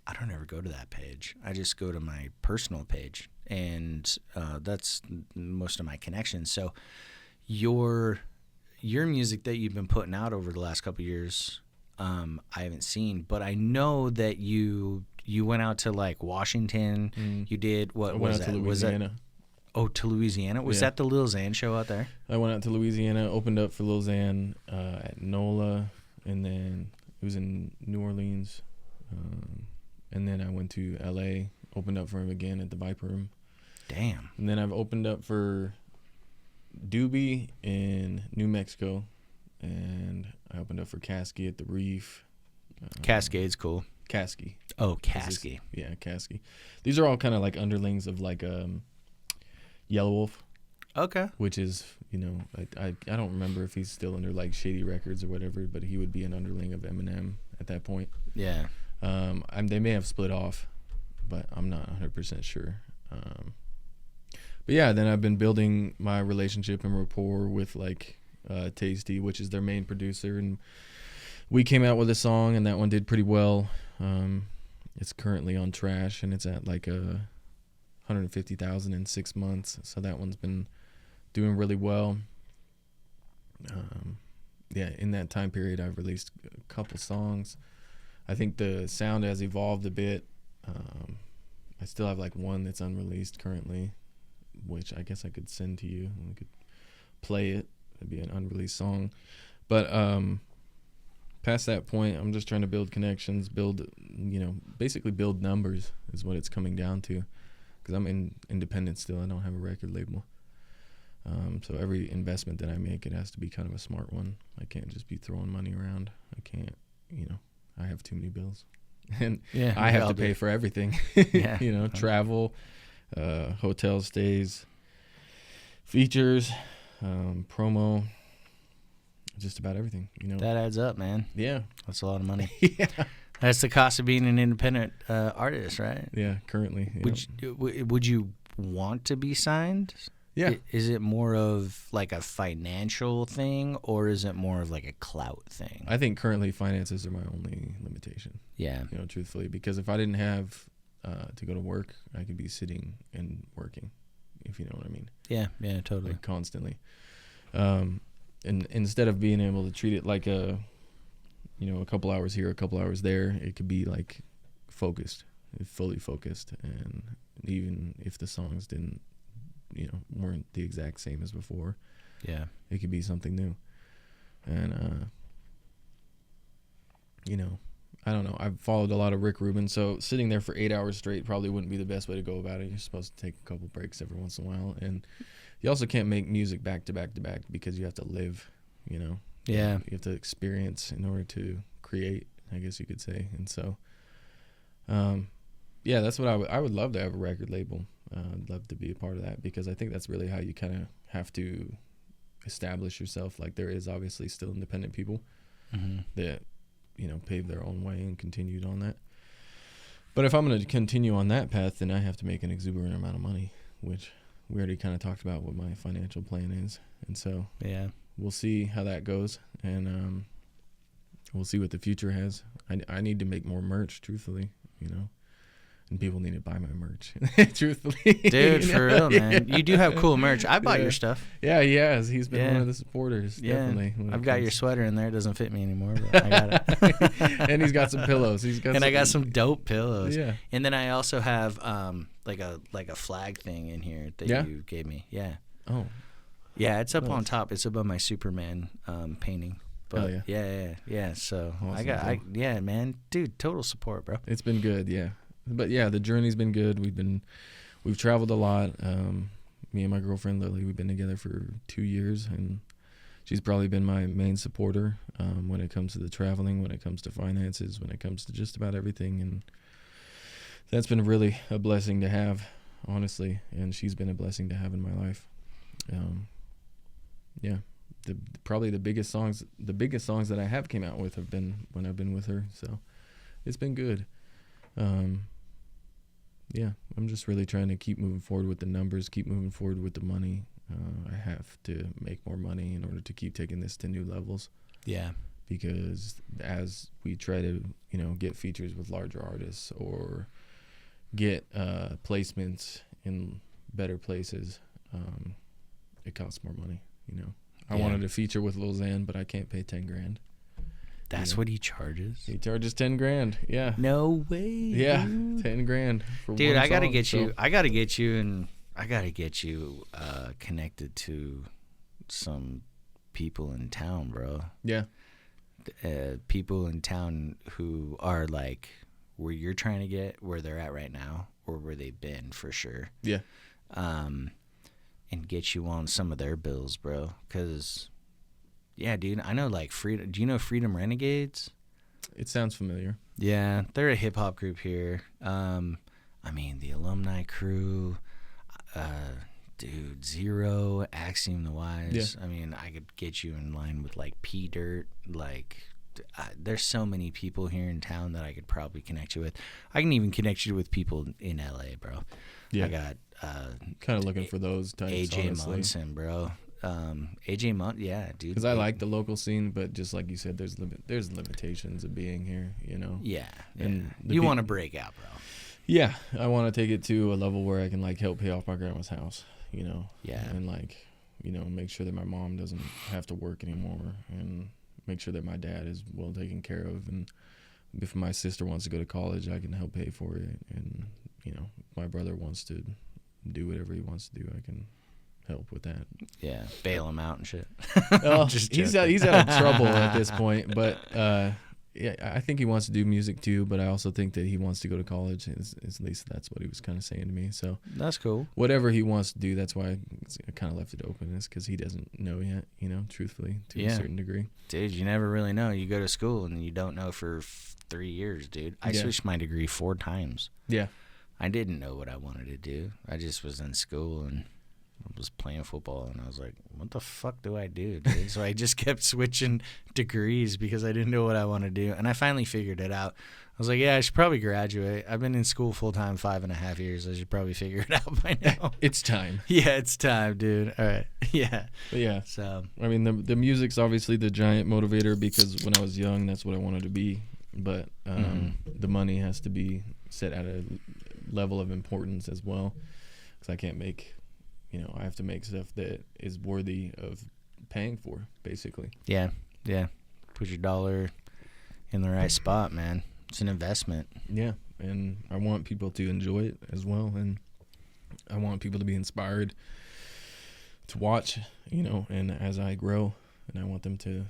I don't ever go to that page. I just go to my personal page, and that's most of my connections. So your music that you've been putting out over the last couple of years, I haven't seen, but I know that you went out to like Washington. You did what I went was out that? to Louisiana. To Louisiana. Was that the Lil Xan show out there? I went out to Louisiana, opened up for Lil Xan at NOLA, and then it was in New Orleans. And then I went to LA, opened up for him again at the Viper Room. Damn. And then I've opened up for Doobie in New Mexico, and I opened up for Caskey at the Reef. Cascade's cool. Caskey. Oh, Caskey. Yeah, Caskey. These are all kind of like underlings of like Yellow Wolf. Okay. Which is, you know, I don't remember if he's still under like Shady Records or whatever, but he would be an underling of Eminem at that point. Yeah. They may have split off, but I'm not 100% sure. But yeah, then I've been building my relationship and rapport with like Tasty, which is their main producer, and we came out with a song, and that one did pretty well. It's currently on Trash, and it's at like 150,000 in 6 months, so that one's been doing really well. Yeah, in that time period, I've released a couple songs. I think the sound has evolved a bit. I still have like one that's unreleased currently, which I guess I could send to you. We could play it. It'd be an unreleased song. But past that point, I'm just trying to build connections, basically build numbers is what it's coming down to. Because I'm independent still. I don't have a record label. So every investment that I make, it has to be kind of a smart one. I can't just be throwing money around. I can't, I have too many bills. And I have to pay for everything. Yeah. Travel, hotel stays, features, promo, just about everything, That adds up, man. Yeah. That's a lot of money. Yeah. That's the cost of being an independent artist, right? Yeah, currently. Yeah. Would you want to be signed? Yeah. Is it more of like a financial thing, or is it more of like a clout thing? I think currently finances are my only limitation. Yeah. Truthfully, because if I didn't have to go to work, I could be sitting and working, if you know what I mean. Yeah, totally. Like constantly. And instead of being able to treat it like a couple hours here, a couple hours there, it could be like focused, fully focused. And even if the songs weren't the exact same as before, yeah, it could be something new. And, I don't know. I've followed a lot of Rick Rubin, so sitting there for 8 hours straight probably wouldn't be the best way to go about it. You're supposed to take a couple breaks every once in a while. And you also can't make music back to back to back because you have to live, Yeah. You have to experience in order to create, I guess you could say. And so, that's what I would love to have a record label. I'd love to be a part of that because I think that's really how you kind of have to establish yourself. Like there is obviously still independent people that, paved their own way and continued on that. But if I'm going to continue on that path, then I have to make an exuberant amount of money, which we already kind of talked about what my financial plan is. And so we'll see how that goes. And we'll see what the future has. I need to make more merch, truthfully, and people need to buy my merch, truthfully. Dude, for real, man. Yeah. You do have cool merch. I bought your stuff. Yeah, he has. He's been one of the supporters, definitely. I've got your sweater in there. It doesn't fit me anymore, but I got it. And he's got some pillows. I got some dope pillows. Yeah. And then I also have like a flag thing in here that you gave me. Yeah. Oh. Yeah, it's up on top. It's above my Superman painting. But yeah. So awesome, man, dude, total support, bro. It's been good, yeah. But yeah, the journey's been good. We've traveled a lot. Me and my girlfriend Lily, we've been together for 2 years, and she's probably been my main supporter when it comes to the traveling, when it comes to finances, when it comes to just about everything. And that's been really a blessing to have, honestly. And she's been a blessing to have in my life. Probably the biggest songs that I have came out with have been when I've been with her. So it's been good. I'm just really trying to keep moving forward with the numbers, keep moving forward with the money. I have to make more money in order to keep taking this to new levels. Yeah. because as we try to, get features with larger artists or get placements in better places, it costs more money. I wanted a feature with Lil Xan, but I can't pay $10,000. That's what he charges? He charges $10,000. Yeah. No way. Yeah, dude. $10,000 for Dude, one I gotta song, get so. you. I gotta get you, and I gotta get you connected to some people in town, bro. Yeah. People in town who are like where you're trying to get, where they're at right now, or where they've been for sure. Yeah. And get you on some of their bills, bro. Cause, yeah, dude, I know like Freedom. Do you know Freedom Renegades? It sounds familiar. Yeah, they're a hip hop group here. I mean, the Alumni Crew, dude, Zero, Axiom the Wise. Yeah. I mean, I could get you in line with like P Dirt. Like, there's so many people here in town that I could probably connect you with. I can even connect you with people in LA, bro. Yeah. I got Kind of looking for those types, AJ honestly. Munson, bro. AJ Munson, yeah, dude. Because I like the local scene, but just like you said, there's limitations of being here, Yeah, And and you want to break out, bro. Yeah, I want to take it to a level where I can like help pay off my grandma's house, Yeah. and like, make sure that my mom doesn't have to work anymore, and make sure that my dad is well taken care of, and if my sister wants to go to college, I can help pay for it, and if my brother wants to do whatever he wants to do, I can help with that. Yeah, bail him out and shit. Well, Just he's joking. out of trouble at this point, but yeah, I think he wants to do music too, but I also think that he wants to go to college. At least that's what he was kind of saying to me. So That's cool. whatever he wants to do, that's why I kind of left it open, is because he doesn't know yet, truthfully, to a certain degree. Dude, you never really know. You go to school and you don't know for 3 years, dude. I switched my degree 4 times. Yeah. I didn't know what I wanted to do. I just was in school and I was playing football, and I was like, what the fuck do I do, dude? So I just kept switching degrees because I didn't know what I wanted to do. And I finally figured it out. I was like, yeah, I should probably graduate. I've been in school full-time 5.5 years. I should probably figure it out by now. It's time. Yeah, it's time, dude. All right. Yeah. But yeah. So, I mean, the music's obviously the giant motivator, because when I was young, that's what I wanted to be. But the money has to be set at a level of importance as well, because I can't make, I have to make stuff that is worthy of paying for, basically. yeah. Put your dollar in the right spot, man. It's an investment. Yeah, and I want people to enjoy it as well, and I want people to be inspired to watch, and as I grow, and I want them to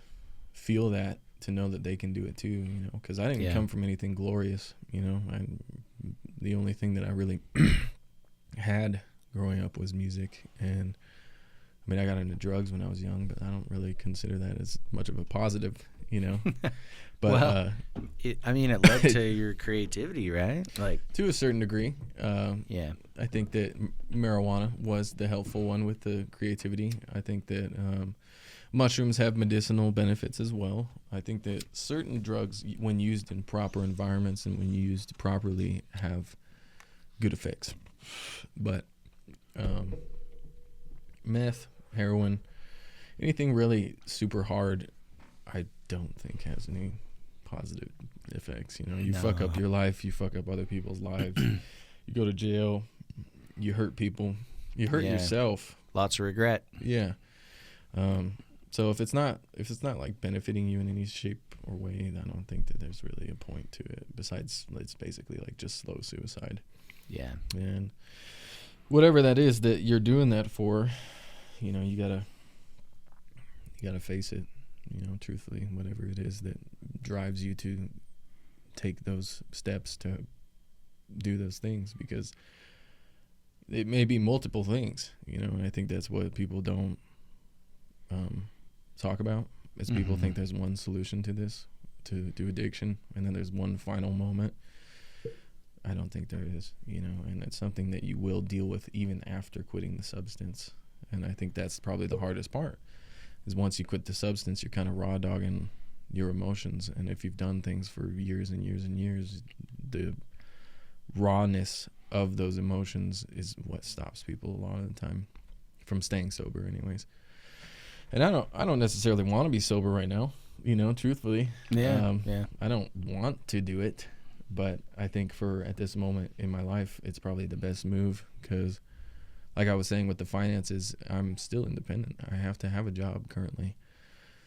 feel that, to know that they can do it too, because I didn't come from anything glorious, the only thing that I really had growing up was music. And I mean, I got into drugs when I was young, but I don't really consider that as much of a positive, but Well, it led to your creativity, right? Like, to a certain degree. yeah. I think that marijuana was the helpful one with the creativity. I think that mushrooms have medicinal benefits as well. I think that certain drugs, when used in proper environments and when used properly, have good effects. But meth, heroin, anything really super hard, I don't think has any positive effects. You fuck up your life, you fuck up other people's lives, you go to jail, you hurt people, you hurt yourself. Lots of regret. Yeah. So if it's not like benefiting you in any shape or way, I don't think that there's really a point to it. Besides, it's basically like just slow suicide. Yeah. And whatever that is that you're doing that for, you gotta face it. Truthfully, whatever it is that drives you to take those steps to do those things, because it may be multiple things. And I think that's what people don't talk about, is people think there's one solution to this, to addiction, and then there's one final moment. I don't think there is, and it's something that you will deal with even after quitting the substance. And I think that's probably the hardest part, is once you quit the substance, you're kind of raw dogging your emotions. And if you've done things for years and years and years, the rawness of those emotions is what stops people a lot of the time from staying sober anyways. And I don't necessarily want to be sober right now. truthfully. Yeah. I don't want to do it, but I think at this moment in my life, it's probably the best move because, like I was saying with the finances, I'm still independent. I have to have a job currently.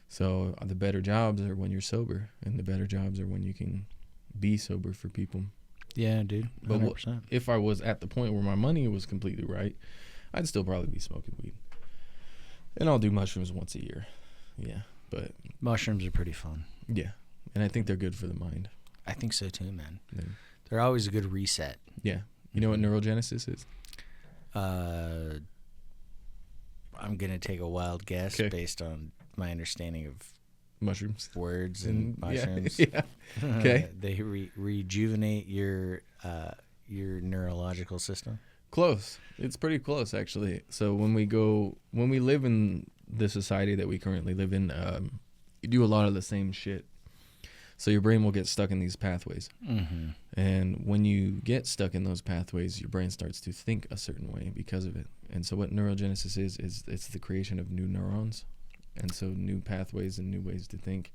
So the better jobs are when you're sober, and the better jobs are when you can be sober for people. Yeah, dude. 100%. But if I was at the point where my money was completely right, I'd still probably be smoking weed. And I'll do mushrooms once a year. Yeah, but mushrooms are pretty fun. Yeah, and I think they're good for the mind. I think so too, man. Yeah. They're always a good reset. Yeah. You know what neurogenesis is? I'm going to take a wild guess based on my understanding of mushrooms, words and mushrooms. Yeah. Okay. They rejuvenate your neurological system. Close. It's pretty close, actually. So when we live in the society that we currently live in, you do a lot of the same shit. So your brain will get stuck in these pathways. Mm-hmm. And when you get stuck in those pathways, your brain starts to think a certain way because of it. And so what neurogenesis is it's the creation of new neurons. And so new pathways and new ways to think.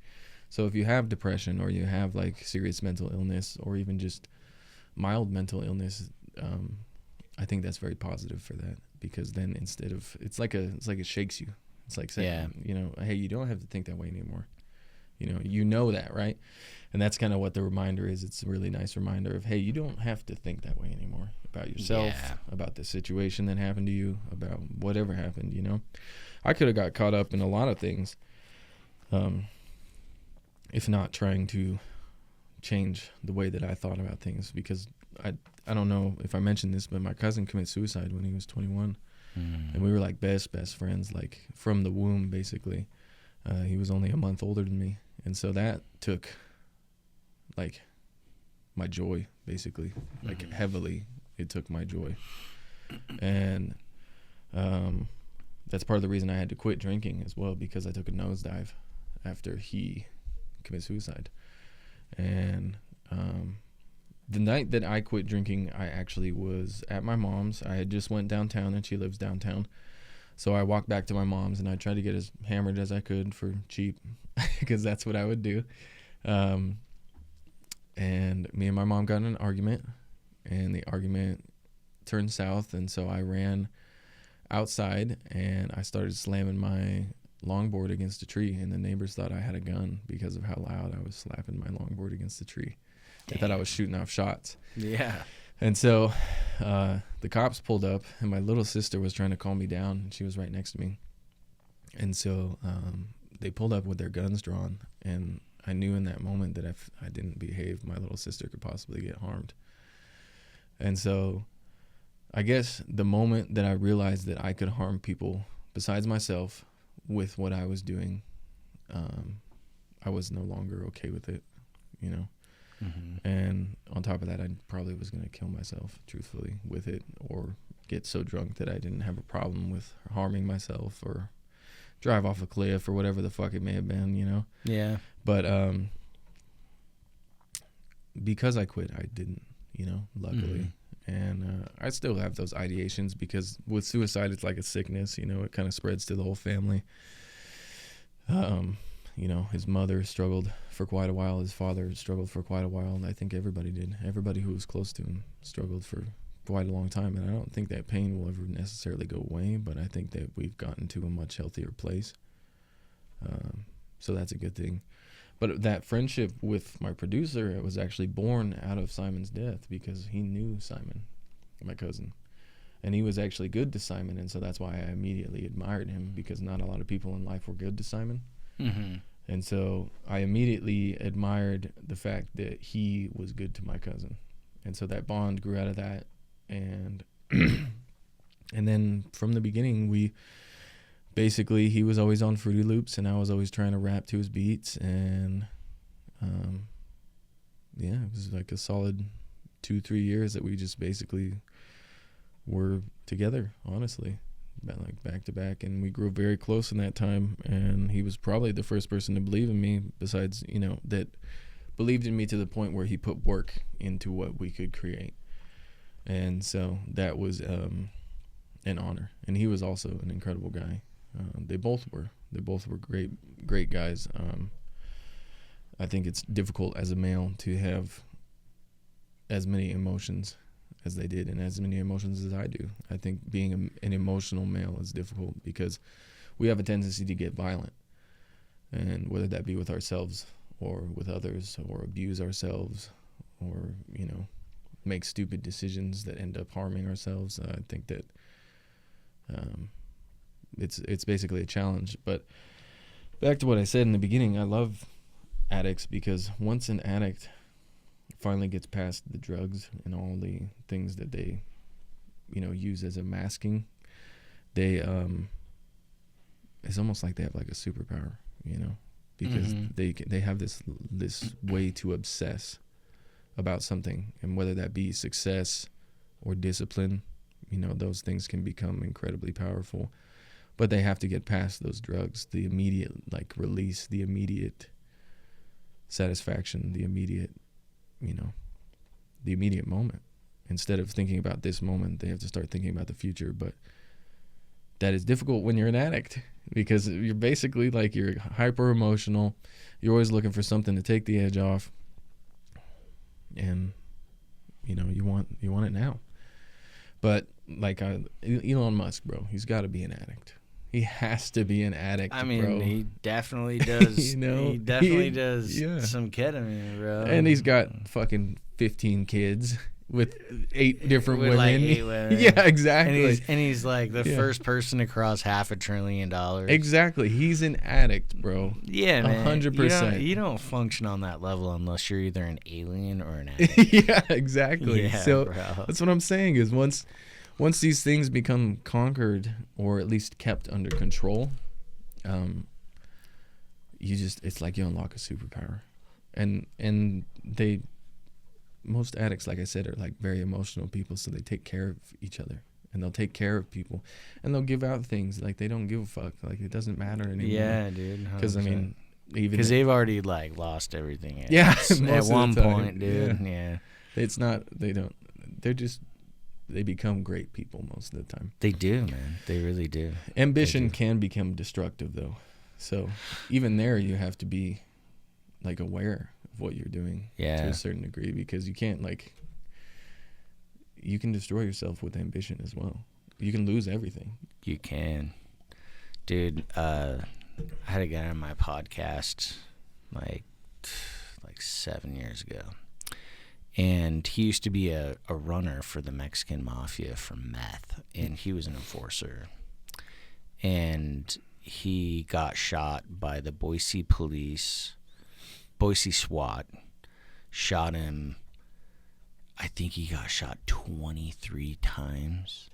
So if you have depression or you have like serious mental illness or even just mild mental illness, I think that's very positive for that, because then instead of it's like it shakes you. It's like saying, hey, you don't have to think that way anymore. You know that, right? And that's kind of what the reminder is. It's a really nice reminder of, hey, you don't have to think that way anymore about yourself, about the situation that happened to you, about whatever happened, I could have got caught up in a lot of things, if not trying to change the way that I thought about things, because I don't know if I mentioned this, but my cousin committed suicide when he was 21. And we were like best friends, like from the womb, basically. He was only a month older than me. And so that took like my joy, basically, like heavily. It took my joy. And that's part of the reason I had to quit drinking as well, because I took a nosedive after he committed suicide. And the night that I quit drinking, I actually was at my mom's. I had just went downtown, and she lives downtown. So I walked back to my mom's, and I tried to get as hammered as I could for cheap, because that's what I would do. And me and my mom got in an argument, and the argument turned south. And so I ran outside, and I started slamming my longboard against a tree, and the neighbors thought I had a gun because of how loud I was slapping my longboard against the tree. They thought I was shooting off shots. Yeah. And so the cops pulled up, and my little sister was trying to calm me down, and she was right next to me. And so they pulled up with their guns drawn, and I knew in that moment that if I didn't behave, my little sister could possibly get harmed. And so I guess the moment that I realized that I could harm people besides myself with what I was doing, I was no longer okay with it, Mm-hmm. And on top of that, I probably was going to kill myself, truthfully, with it, or get so drunk that I didn't have a problem with harming myself or drive off a cliff or whatever the fuck it may have been, Yeah. But because I quit, I didn't, luckily. Mm-hmm. And I still have those ideations, because with suicide, it's like a sickness, it kind of spreads to the whole family. His mother struggled for quite a while. His father struggled for quite a while. And I think everybody did. Everybody who was close to him struggled for quite a long time. And I don't think that pain will ever necessarily go away, but I think that we've gotten to a much healthier place. So that's a good thing. But that friendship with my producer, it was actually born out of Simon's death, because he knew Simon, my cousin. And he was actually good to Simon. And so that's why I immediately admired him, because not a lot of people in life were good to Simon. Mm-hmm. And so I immediately admired the fact that he was good to my cousin. And so that bond grew out of that. And and then from the beginning, he was always on Fruity Loops, and I was always trying to rap to his beats. And it was like a solid 2-3 years that we just basically were together, honestly. Like back to back, and we grew very close in that time. And he was probably the first person to believe in me, besides that believed in me to the point where he put work into what we could create. And so that was an honor. And he was also an incredible guy. They both were great guys. I think it's difficult as a male to have as many emotions as they did and as many emotions as I do. I think being an emotional male is difficult because we have a tendency to get violent, and whether that be with ourselves or with others, or abuse ourselves, or, you know, make stupid decisions that end up harming ourselves. I think that it's basically a challenge. But back to what I said in the beginning, I love addicts because once an addict finally gets past the drugs and all the things that they, you know, use as a masking, they it's almost like they have like a superpower, you know, because they have this way to obsess about something, and whether that be success or discipline, you know, those things can become incredibly powerful. But they have to get past those drugs, the immediate like release, the immediate satisfaction, the immediate, you know, the immediate moment. Instead of thinking about this moment, they have to start thinking about the future. But that is difficult when you're an addict, because you're basically like, you're hyper emotional. You're always looking for something to take the edge off. And, you know, you want it now. But like Elon Musk, bro, he's got to be an addict. He has to be an addict. I mean, bro. he definitely does. You know, he definitely does some ketamine, bro. And he's got fucking 15 kids with 8 different women. Like 8 women. Yeah, exactly. And he's like the first person to cross $500 billion. Exactly. He's an addict, bro. Yeah, man. 100%. You don't function on that level unless you're either an alien or an addict. Yeah, exactly. Yeah, so bro. That's what I'm saying is once these things become conquered, or at least kept under control, it's like you unlock a superpower. And most addicts, like I said, are like very emotional people, so they take care of each other, and they'll take care of people, and they'll give out things like they don't give a fuck, like it doesn't matter anymore. Yeah, dude. Because I mean, even because they've already like lost everything. At one point, dude. Yeah. It's not. They don't. They're just. They become great people most of the time. They do, man. They really do. Ambition can become destructive, though. So even there, you have to be like aware of what you're doing to a certain degree, because you can't you can destroy yourself with ambition as well. You can lose everything. You can. Dude, I had a guy on my podcast like 7 years ago. And he used to be a runner for the Mexican mafia for meth, and he was an enforcer. And he got shot by the Boise SWAT, shot him. I think he got shot 23 times.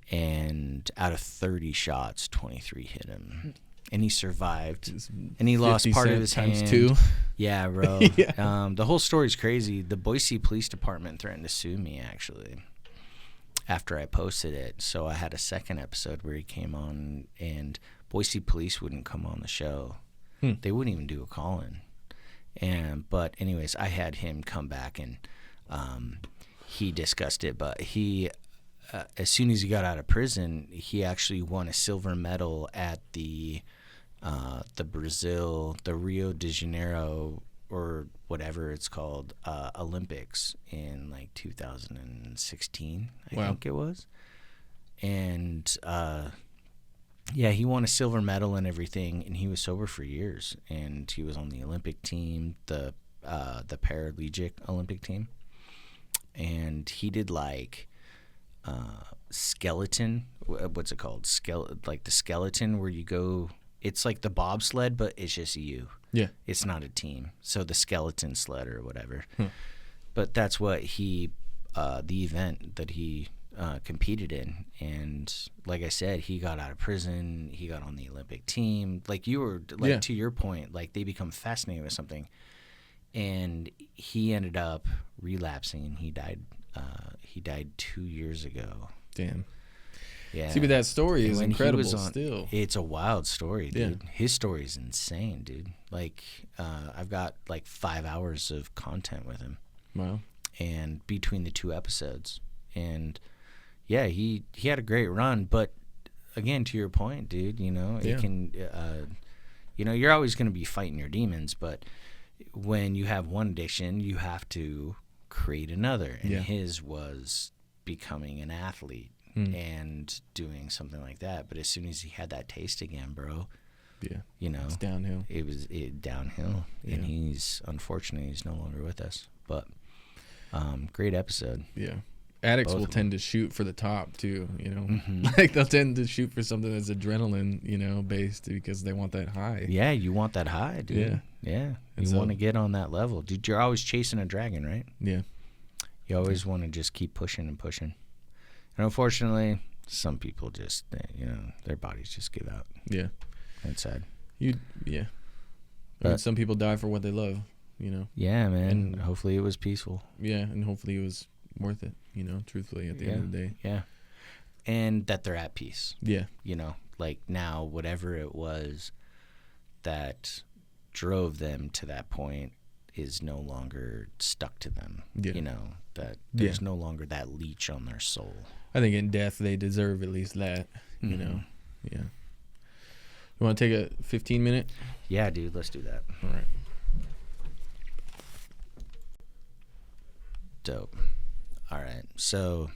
And out of 30 shots, 23 hit him. And he survived, and he lost part of his hand. 2. Yeah, bro. Yeah. The whole story's crazy. The Boise Police Department threatened to sue me, actually, after I posted it. So I had a second episode where he came on, and Boise Police wouldn't come on the show. They wouldn't even do a call-in. But anyways, I had him come back, and he discussed it. But he, as soon as he got out of prison, he actually won a silver medal at the Rio de Janeiro, or whatever it's called, Olympics in like 2016, I think it was. And he won a silver medal and everything, and he was sober for years, and he was on the Olympic team, the Paralympic Olympic team, and he did like skeleton, what's it called, like the skeleton where you go. It's like the bobsled, but it's just you. Yeah. It's not a team. So the skeleton sled or whatever. But that's what the event that he competed in. And like I said, he got out of prison. He got on the Olympic team. Like you were, to your point, like they become fascinated with something. And he ended up relapsing, and he died. He died 2 years ago. Damn. Yeah. See, but that story is incredible still. It's a wild story, dude. Yeah. His story is insane, dude. Like, I've got like 5 hours of content with him. Wow. And between the 2 episodes. And yeah, he had a great run. But again, to your point, dude, you know, it can, you know, you're always going to be fighting your demons, but when you have one addiction, you have to create another. And Yeah. his was becoming an athlete and doing something like that. But as soon as he had that taste again, bro, Yeah. you know, It's downhill. it was downhill. Yeah. And he's no longer with us. But great episode. Yeah. Addicts Both will of tend to shoot for the top too, you know. Mm-hmm. Like they'll tend to shoot for something that's adrenaline, you know, based because they want that high. Yeah, you want that high, dude. Yeah. And You so- want to get on that level. Dude, you're always chasing a dragon, right? Yeah. You always want to just keep pushing and pushing. And unfortunately, some people just, you know, their bodies just give out. Yeah. It's sad. Yeah. I mean, But- some people die for what they love, you know. Yeah, man. And- Hopefully it was peaceful. Yeah, and hopefully it was worth it, you know, truthfully at the end of the day. Yeah. And that they're at peace. Yeah. You know, like now, whatever it was that drove them to that point is no longer stuck to them. Yeah. You know, that there's no longer that leech on their soul. I think in death they deserve at least that, you know. Yeah. You want to take a 15-minute? Yeah, dude, let's do that. All right. Dope. All right. So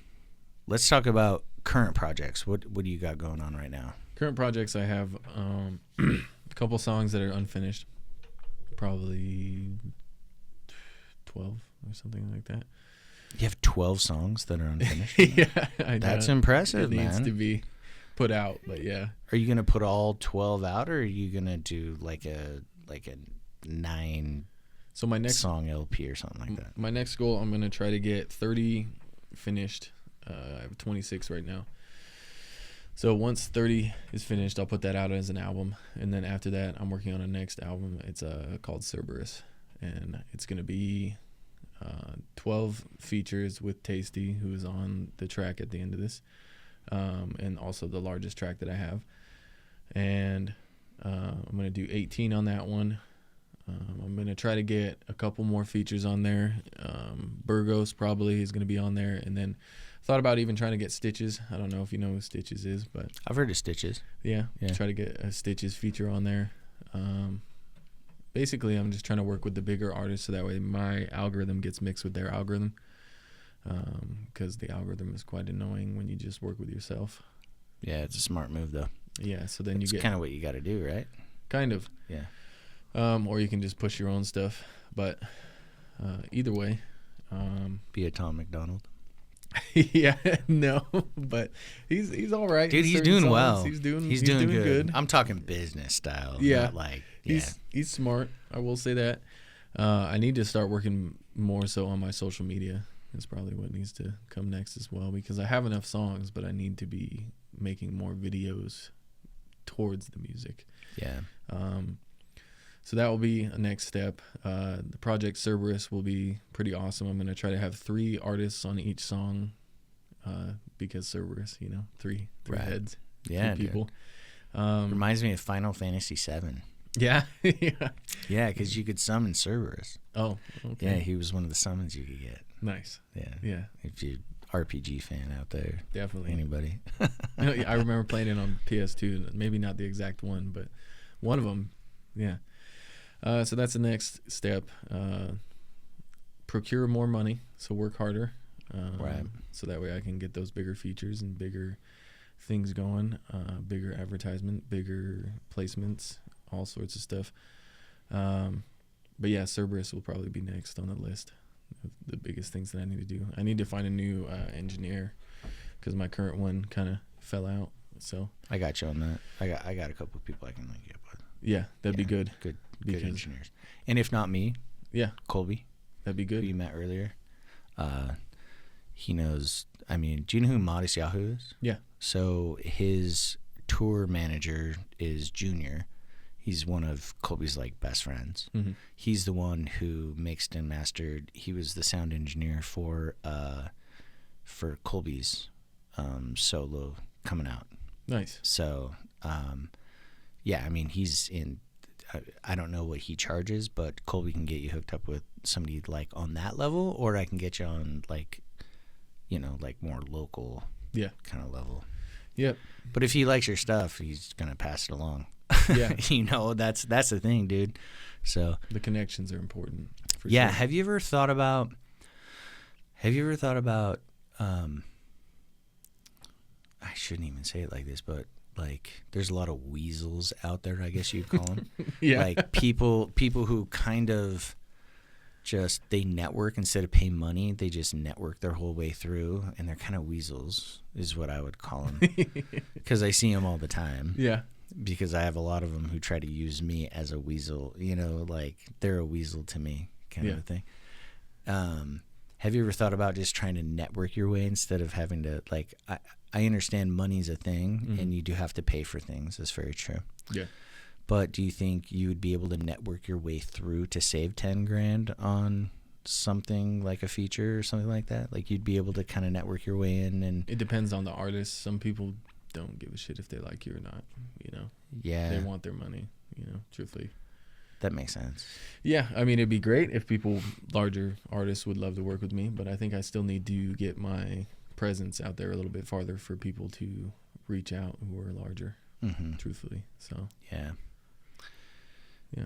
let's talk about current projects. What do you got going on right now? Current projects, I have a couple songs that are unfinished. Probably 12 or something like that. You have 12 songs that are unfinished? Yeah. I That's know. impressive, It needs man. to be put out, but yeah. Are you going to put all 12 out, or are you going to do like a 9 So my next song LP or something like that? My next goal, I'm going to try to get 30 finished. I have 26 right now. So once 30 is finished, I'll put that out as an album. And then after that, I'm working on a next album. It's called Cerberus. And it's going to be 12 features with Tasty, who is on the track at the end of this. And also the largest track that I have. And I'm going to do 18 on that one. I'm going to try to get a couple more features on there. Burgos probably is going to be on there. And then thought about even trying to get Stitches. I don't know if you know who Stitches is, but I've heard of Stitches. yeah. Yeah. Try to get a Stitches feature on there. Basically, I'm just trying to work with the bigger artists so that way my algorithm gets mixed with their algorithm. Because the algorithm is quite annoying when you just work with yourself. Yeah, it's a smart move, though. Yeah, so then It's you get kind of what you got to do, right? kind of. Yeah. Or you can just push your own stuff. But either way. Be a Tom McDonald. Yeah, no, but he's all right. Dude, he's Certain doing songs, well. He's doing good. I'm talking business style. Yeah. Not like, yeah. He's smart. I will say that. I need to start working more so on my social media. It's probably what needs to come next as well, because I have enough songs, but I need to be making more videos towards the music. Yeah. So that will be a next step. The project Cerberus will be pretty awesome. I'm going to try to have 3 artists on each song, because Cerberus, you know, three Right. heads, Yeah, 3 people. Reminds me of Final Fantasy VII. Yeah. Yeah. Yeah, because you could summon Cerberus. Oh, okay. Yeah, he was one of the summons you could get. Nice. Yeah. Yeah, If you RPG fan out there, definitely. anybody. I remember playing it on PS2. Maybe not the exact one, but one of them. Yeah. So that's the next step. Procure more money, so work harder. Right. So that way I can get those bigger features and bigger things going, bigger advertisement, bigger placements, all sorts of stuff. But yeah, Cerberus will probably be next on the list of the biggest things that I need to do. I need to find a new engineer because my current one kind of fell out. So I got you on that. I got a couple of people I can link you up with. yeah, that'd be good. Good Because- engineers. And if not me, Yeah, Colby, that'd be who good. you met earlier, he knows. I mean, do you know who Modest Yahoo is? Yeah. So his tour manager is Junior. He's one of Colby's like best friends. Mm-hmm. He's the one who mixed and mastered. He was the sound engineer for Colby's solo coming out. Nice. So, yeah, I mean, he's in. I don't know what he charges, but Colby can get you hooked up with somebody like on that level, or I can get you on like, you know, like more local Yeah. kind of level. Yep. But if he likes your stuff, he's gonna pass it along. Yeah. You know, that's the thing, dude. So the connections are important. For yeah. sure. Have you ever thought about? I shouldn't even say it like this, but like, there's a lot of weasels out there, I guess you'd call them. Yeah. Like people who kind of just, they network instead of pay money. They just network their whole way through, and they're kind of weasels, is what I would call them. Because I see them all the time. Yeah. Because I have a lot of them who try to use me as a weasel. You know, like, they're a weasel to me, kind of a thing. Have you ever thought about just trying to network your way instead of having to, like, I understand money's a thing, and you do have to pay for things. That's very true. Yeah. But do you think you would be able to network your way through to save $10,000 on something like a feature or something like that? Like, you'd be able to kind of network your way in, and it depends on the artist. Some people don't give a shit if they like you or not. You know. Yeah. They want their money. You know, truthfully. That makes sense. Yeah, I mean, it'd be great if larger artists would love to work with me, but I think I still need to get my presence out there a little bit farther for people to reach out who are larger, truthfully. So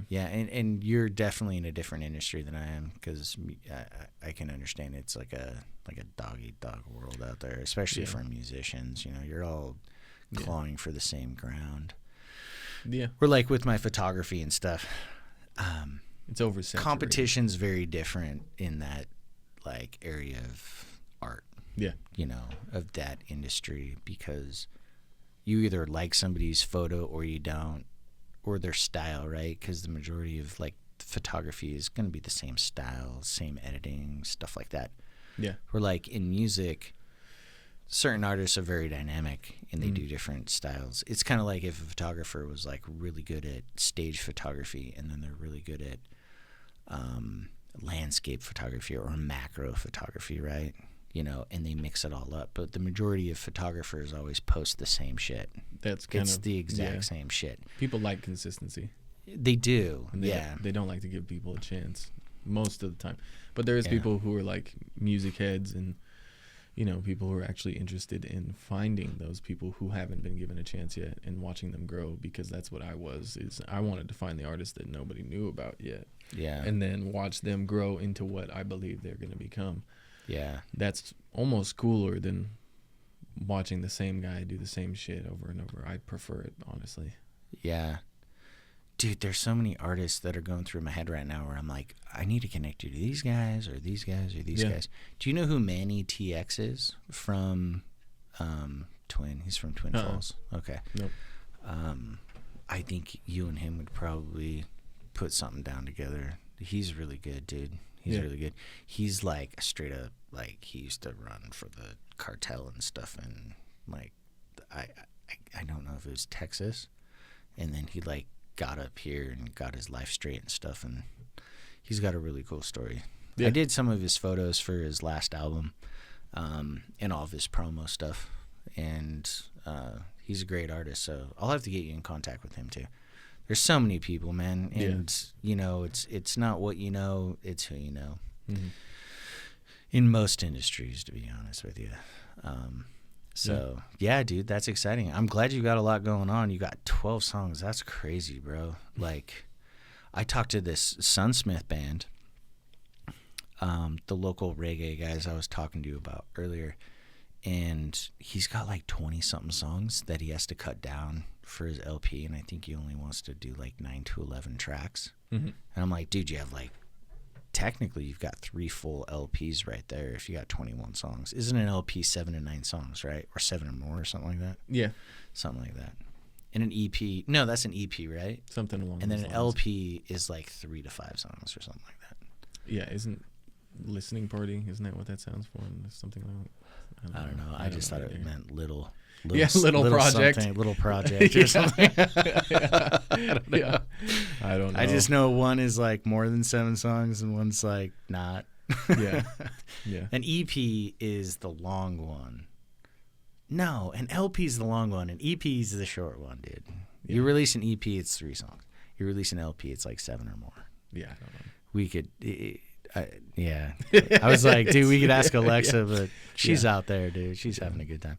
yeah, and you're definitely in a different industry than I am, because I can understand it's like a dog-eat-dog world out there, especially for musicians. You know, you're all clawing for the same ground. Yeah, we're like with my photography and stuff. It's oversaturated. Competition's very different in that, like, area of art. Yeah. You know, of that industry, because you either like somebody's photo or you don't, or their style, right? Because the majority of, like, photography is going to be the same style, same editing, stuff like that. Yeah. Or, like, in music, certain artists are very dynamic and they do different styles. It's kind of like if a photographer was, like, really good at stage photography, and then they're really good at landscape photography or macro photography, right? You know, and they mix it all up. But the majority of photographers always post the same shit. That's kind it's of the exact same shit. People like consistency. They do. And they don't like to give people a chance most of the time. But there is people who are like music heads, and you know, people who are actually interested in finding those people who haven't been given a chance yet and watching them grow, because that's what I wanted to find the artists that nobody knew about yet. Yeah. And then watch them grow into what I believe they're going to become. Yeah. That's almost cooler than watching the same guy do the same shit over and over. I prefer it, honestly. Yeah. Dude, there's so many artists that are going through my head right now where I'm like, I need to connect you to these guys or these guys or these guys. Do you know who Manny TX is from Twin? He's from Twin Falls. Okay. Nope. I think you and him would probably put something down together. He's really good, dude. He's really good. He's like straight up, like, he used to run for the cartel and stuff, and like, I don't know if it was Texas, and then he like got up here and got his life straight and stuff, and he's got a really cool story. Yeah. I did some of his photos for his last album, and all of his promo stuff, and he's a great artist, so I'll have to get you in contact with him too. There's so many people, man, and you know, it's not what you know, it's who you know. Mm-hmm. In most industries, to be honest with you. So yeah, dude, that's exciting. I'm glad you got a lot going on. You got 12 songs. That's crazy, bro. Like, I talked to this Sunsmith band, the local reggae guys I was talking to you about earlier, and he's got like 20 something songs that he has to cut down for his LP, and I think he only wants to do like 9 to 11 tracks. Mm-hmm. And I'm like, dude, you have like, technically you've got 3 full LPs right there if you got 21 songs. Isn't an LP 7 to 9 songs, right? Or 7 or more, or something like that? Yeah. Something like that. And an EP, no, that's an EP, right? Something along and those then an lines. LP is like 3 to 5 songs or something like that. Yeah, isn't listening party, isn't that what that sounds for? Something like that? I don't know. I just thought it meant little project. Little project or something. I don't know. I just know one is like more than 7 songs and one's like not. Yeah. An EP is the long one. No, an LP is the long one. An EP is the short one, dude. Yeah. You release an EP, it's 3 songs. You release an LP, it's like 7 or more. Yeah, I don't know. We could... I was like, dude, we could ask Alexa, but she's out there, dude. She's having a good time.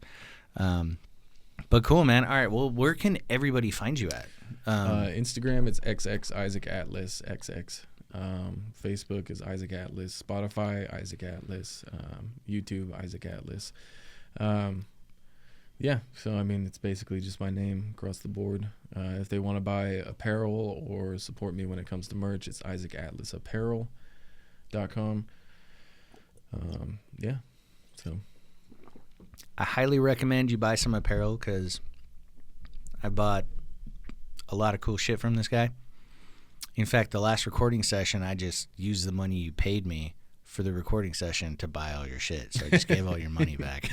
But cool, man. All right, well, where can everybody find you at? Instagram, it's XX Isaac Atlas XX. Facebook is Isaac Atlas. Spotify, Isaac Atlas. YouTube, Isaac Atlas. Yeah, so I mean, it's basically just my name across the board. If they want to buy apparel or support me when it comes to merch, it's IsaacAtlasApparel.com. Yeah, so I highly recommend you buy some apparel because I bought a lot of cool shit from this guy. In fact, the last recording session, I just used the money you paid me for the recording session to buy all your shit. So I just gave all your money back.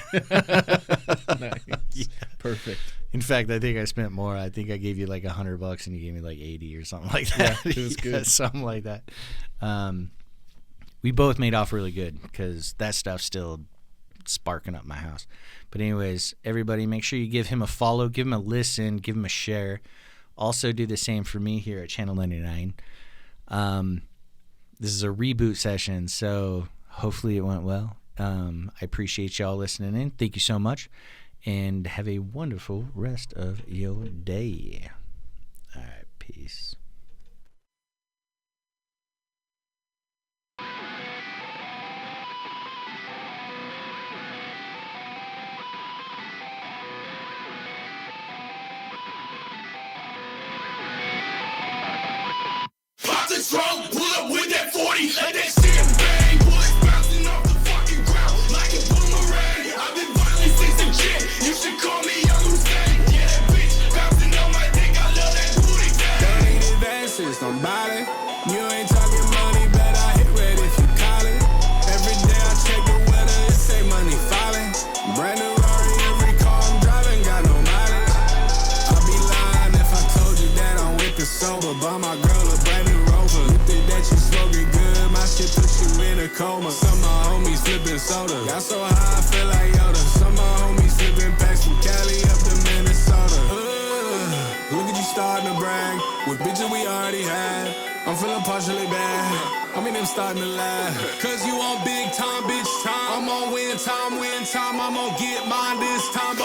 Nice. Yeah. Perfect. In fact, I think I spent more. I think I gave you like $100 and you gave me like 80 or something like that. Yeah, it was good. Something like that. We both made off really good because that stuff's still sparking up my house. But anyways, everybody, make sure you give him a follow, give him a listen, give him a share. Also do the same for me here at Channel 99. This is a reboot session, so hopefully it went well. I appreciate y'all listening in. Thank you so much, and have a wonderful rest of your day. All right, peace. Trunk, pull up with that 40, let that shit bang. Bullets bouncing off the fucking ground like a boomerang. I've been violent since a kid, you should call me Young Hussein. Yeah, that bitch bouncing on my dick, I love that booty thing. Don't need advances, don't bother. You ain't talking money, but I hit red if you call it. Every day I check the weather, it say money falling. Brand new Rari, every car I'm driving got no mileage. I'd be lying if I told you that I'm with the sober, but my girl a brand new Rover. You think that you smoking good, my shit put you in a coma. Some of my homies flipping soda, got so high I feel like Yoda. Some of my homies flipping packs from Cali up to Minnesota. Look at you starting to brag with bitches we already had. I'm feeling partially bad, I mean them starting to laugh. Cause you on big time, bitch time. I'm on win time, I'm on get mine this time.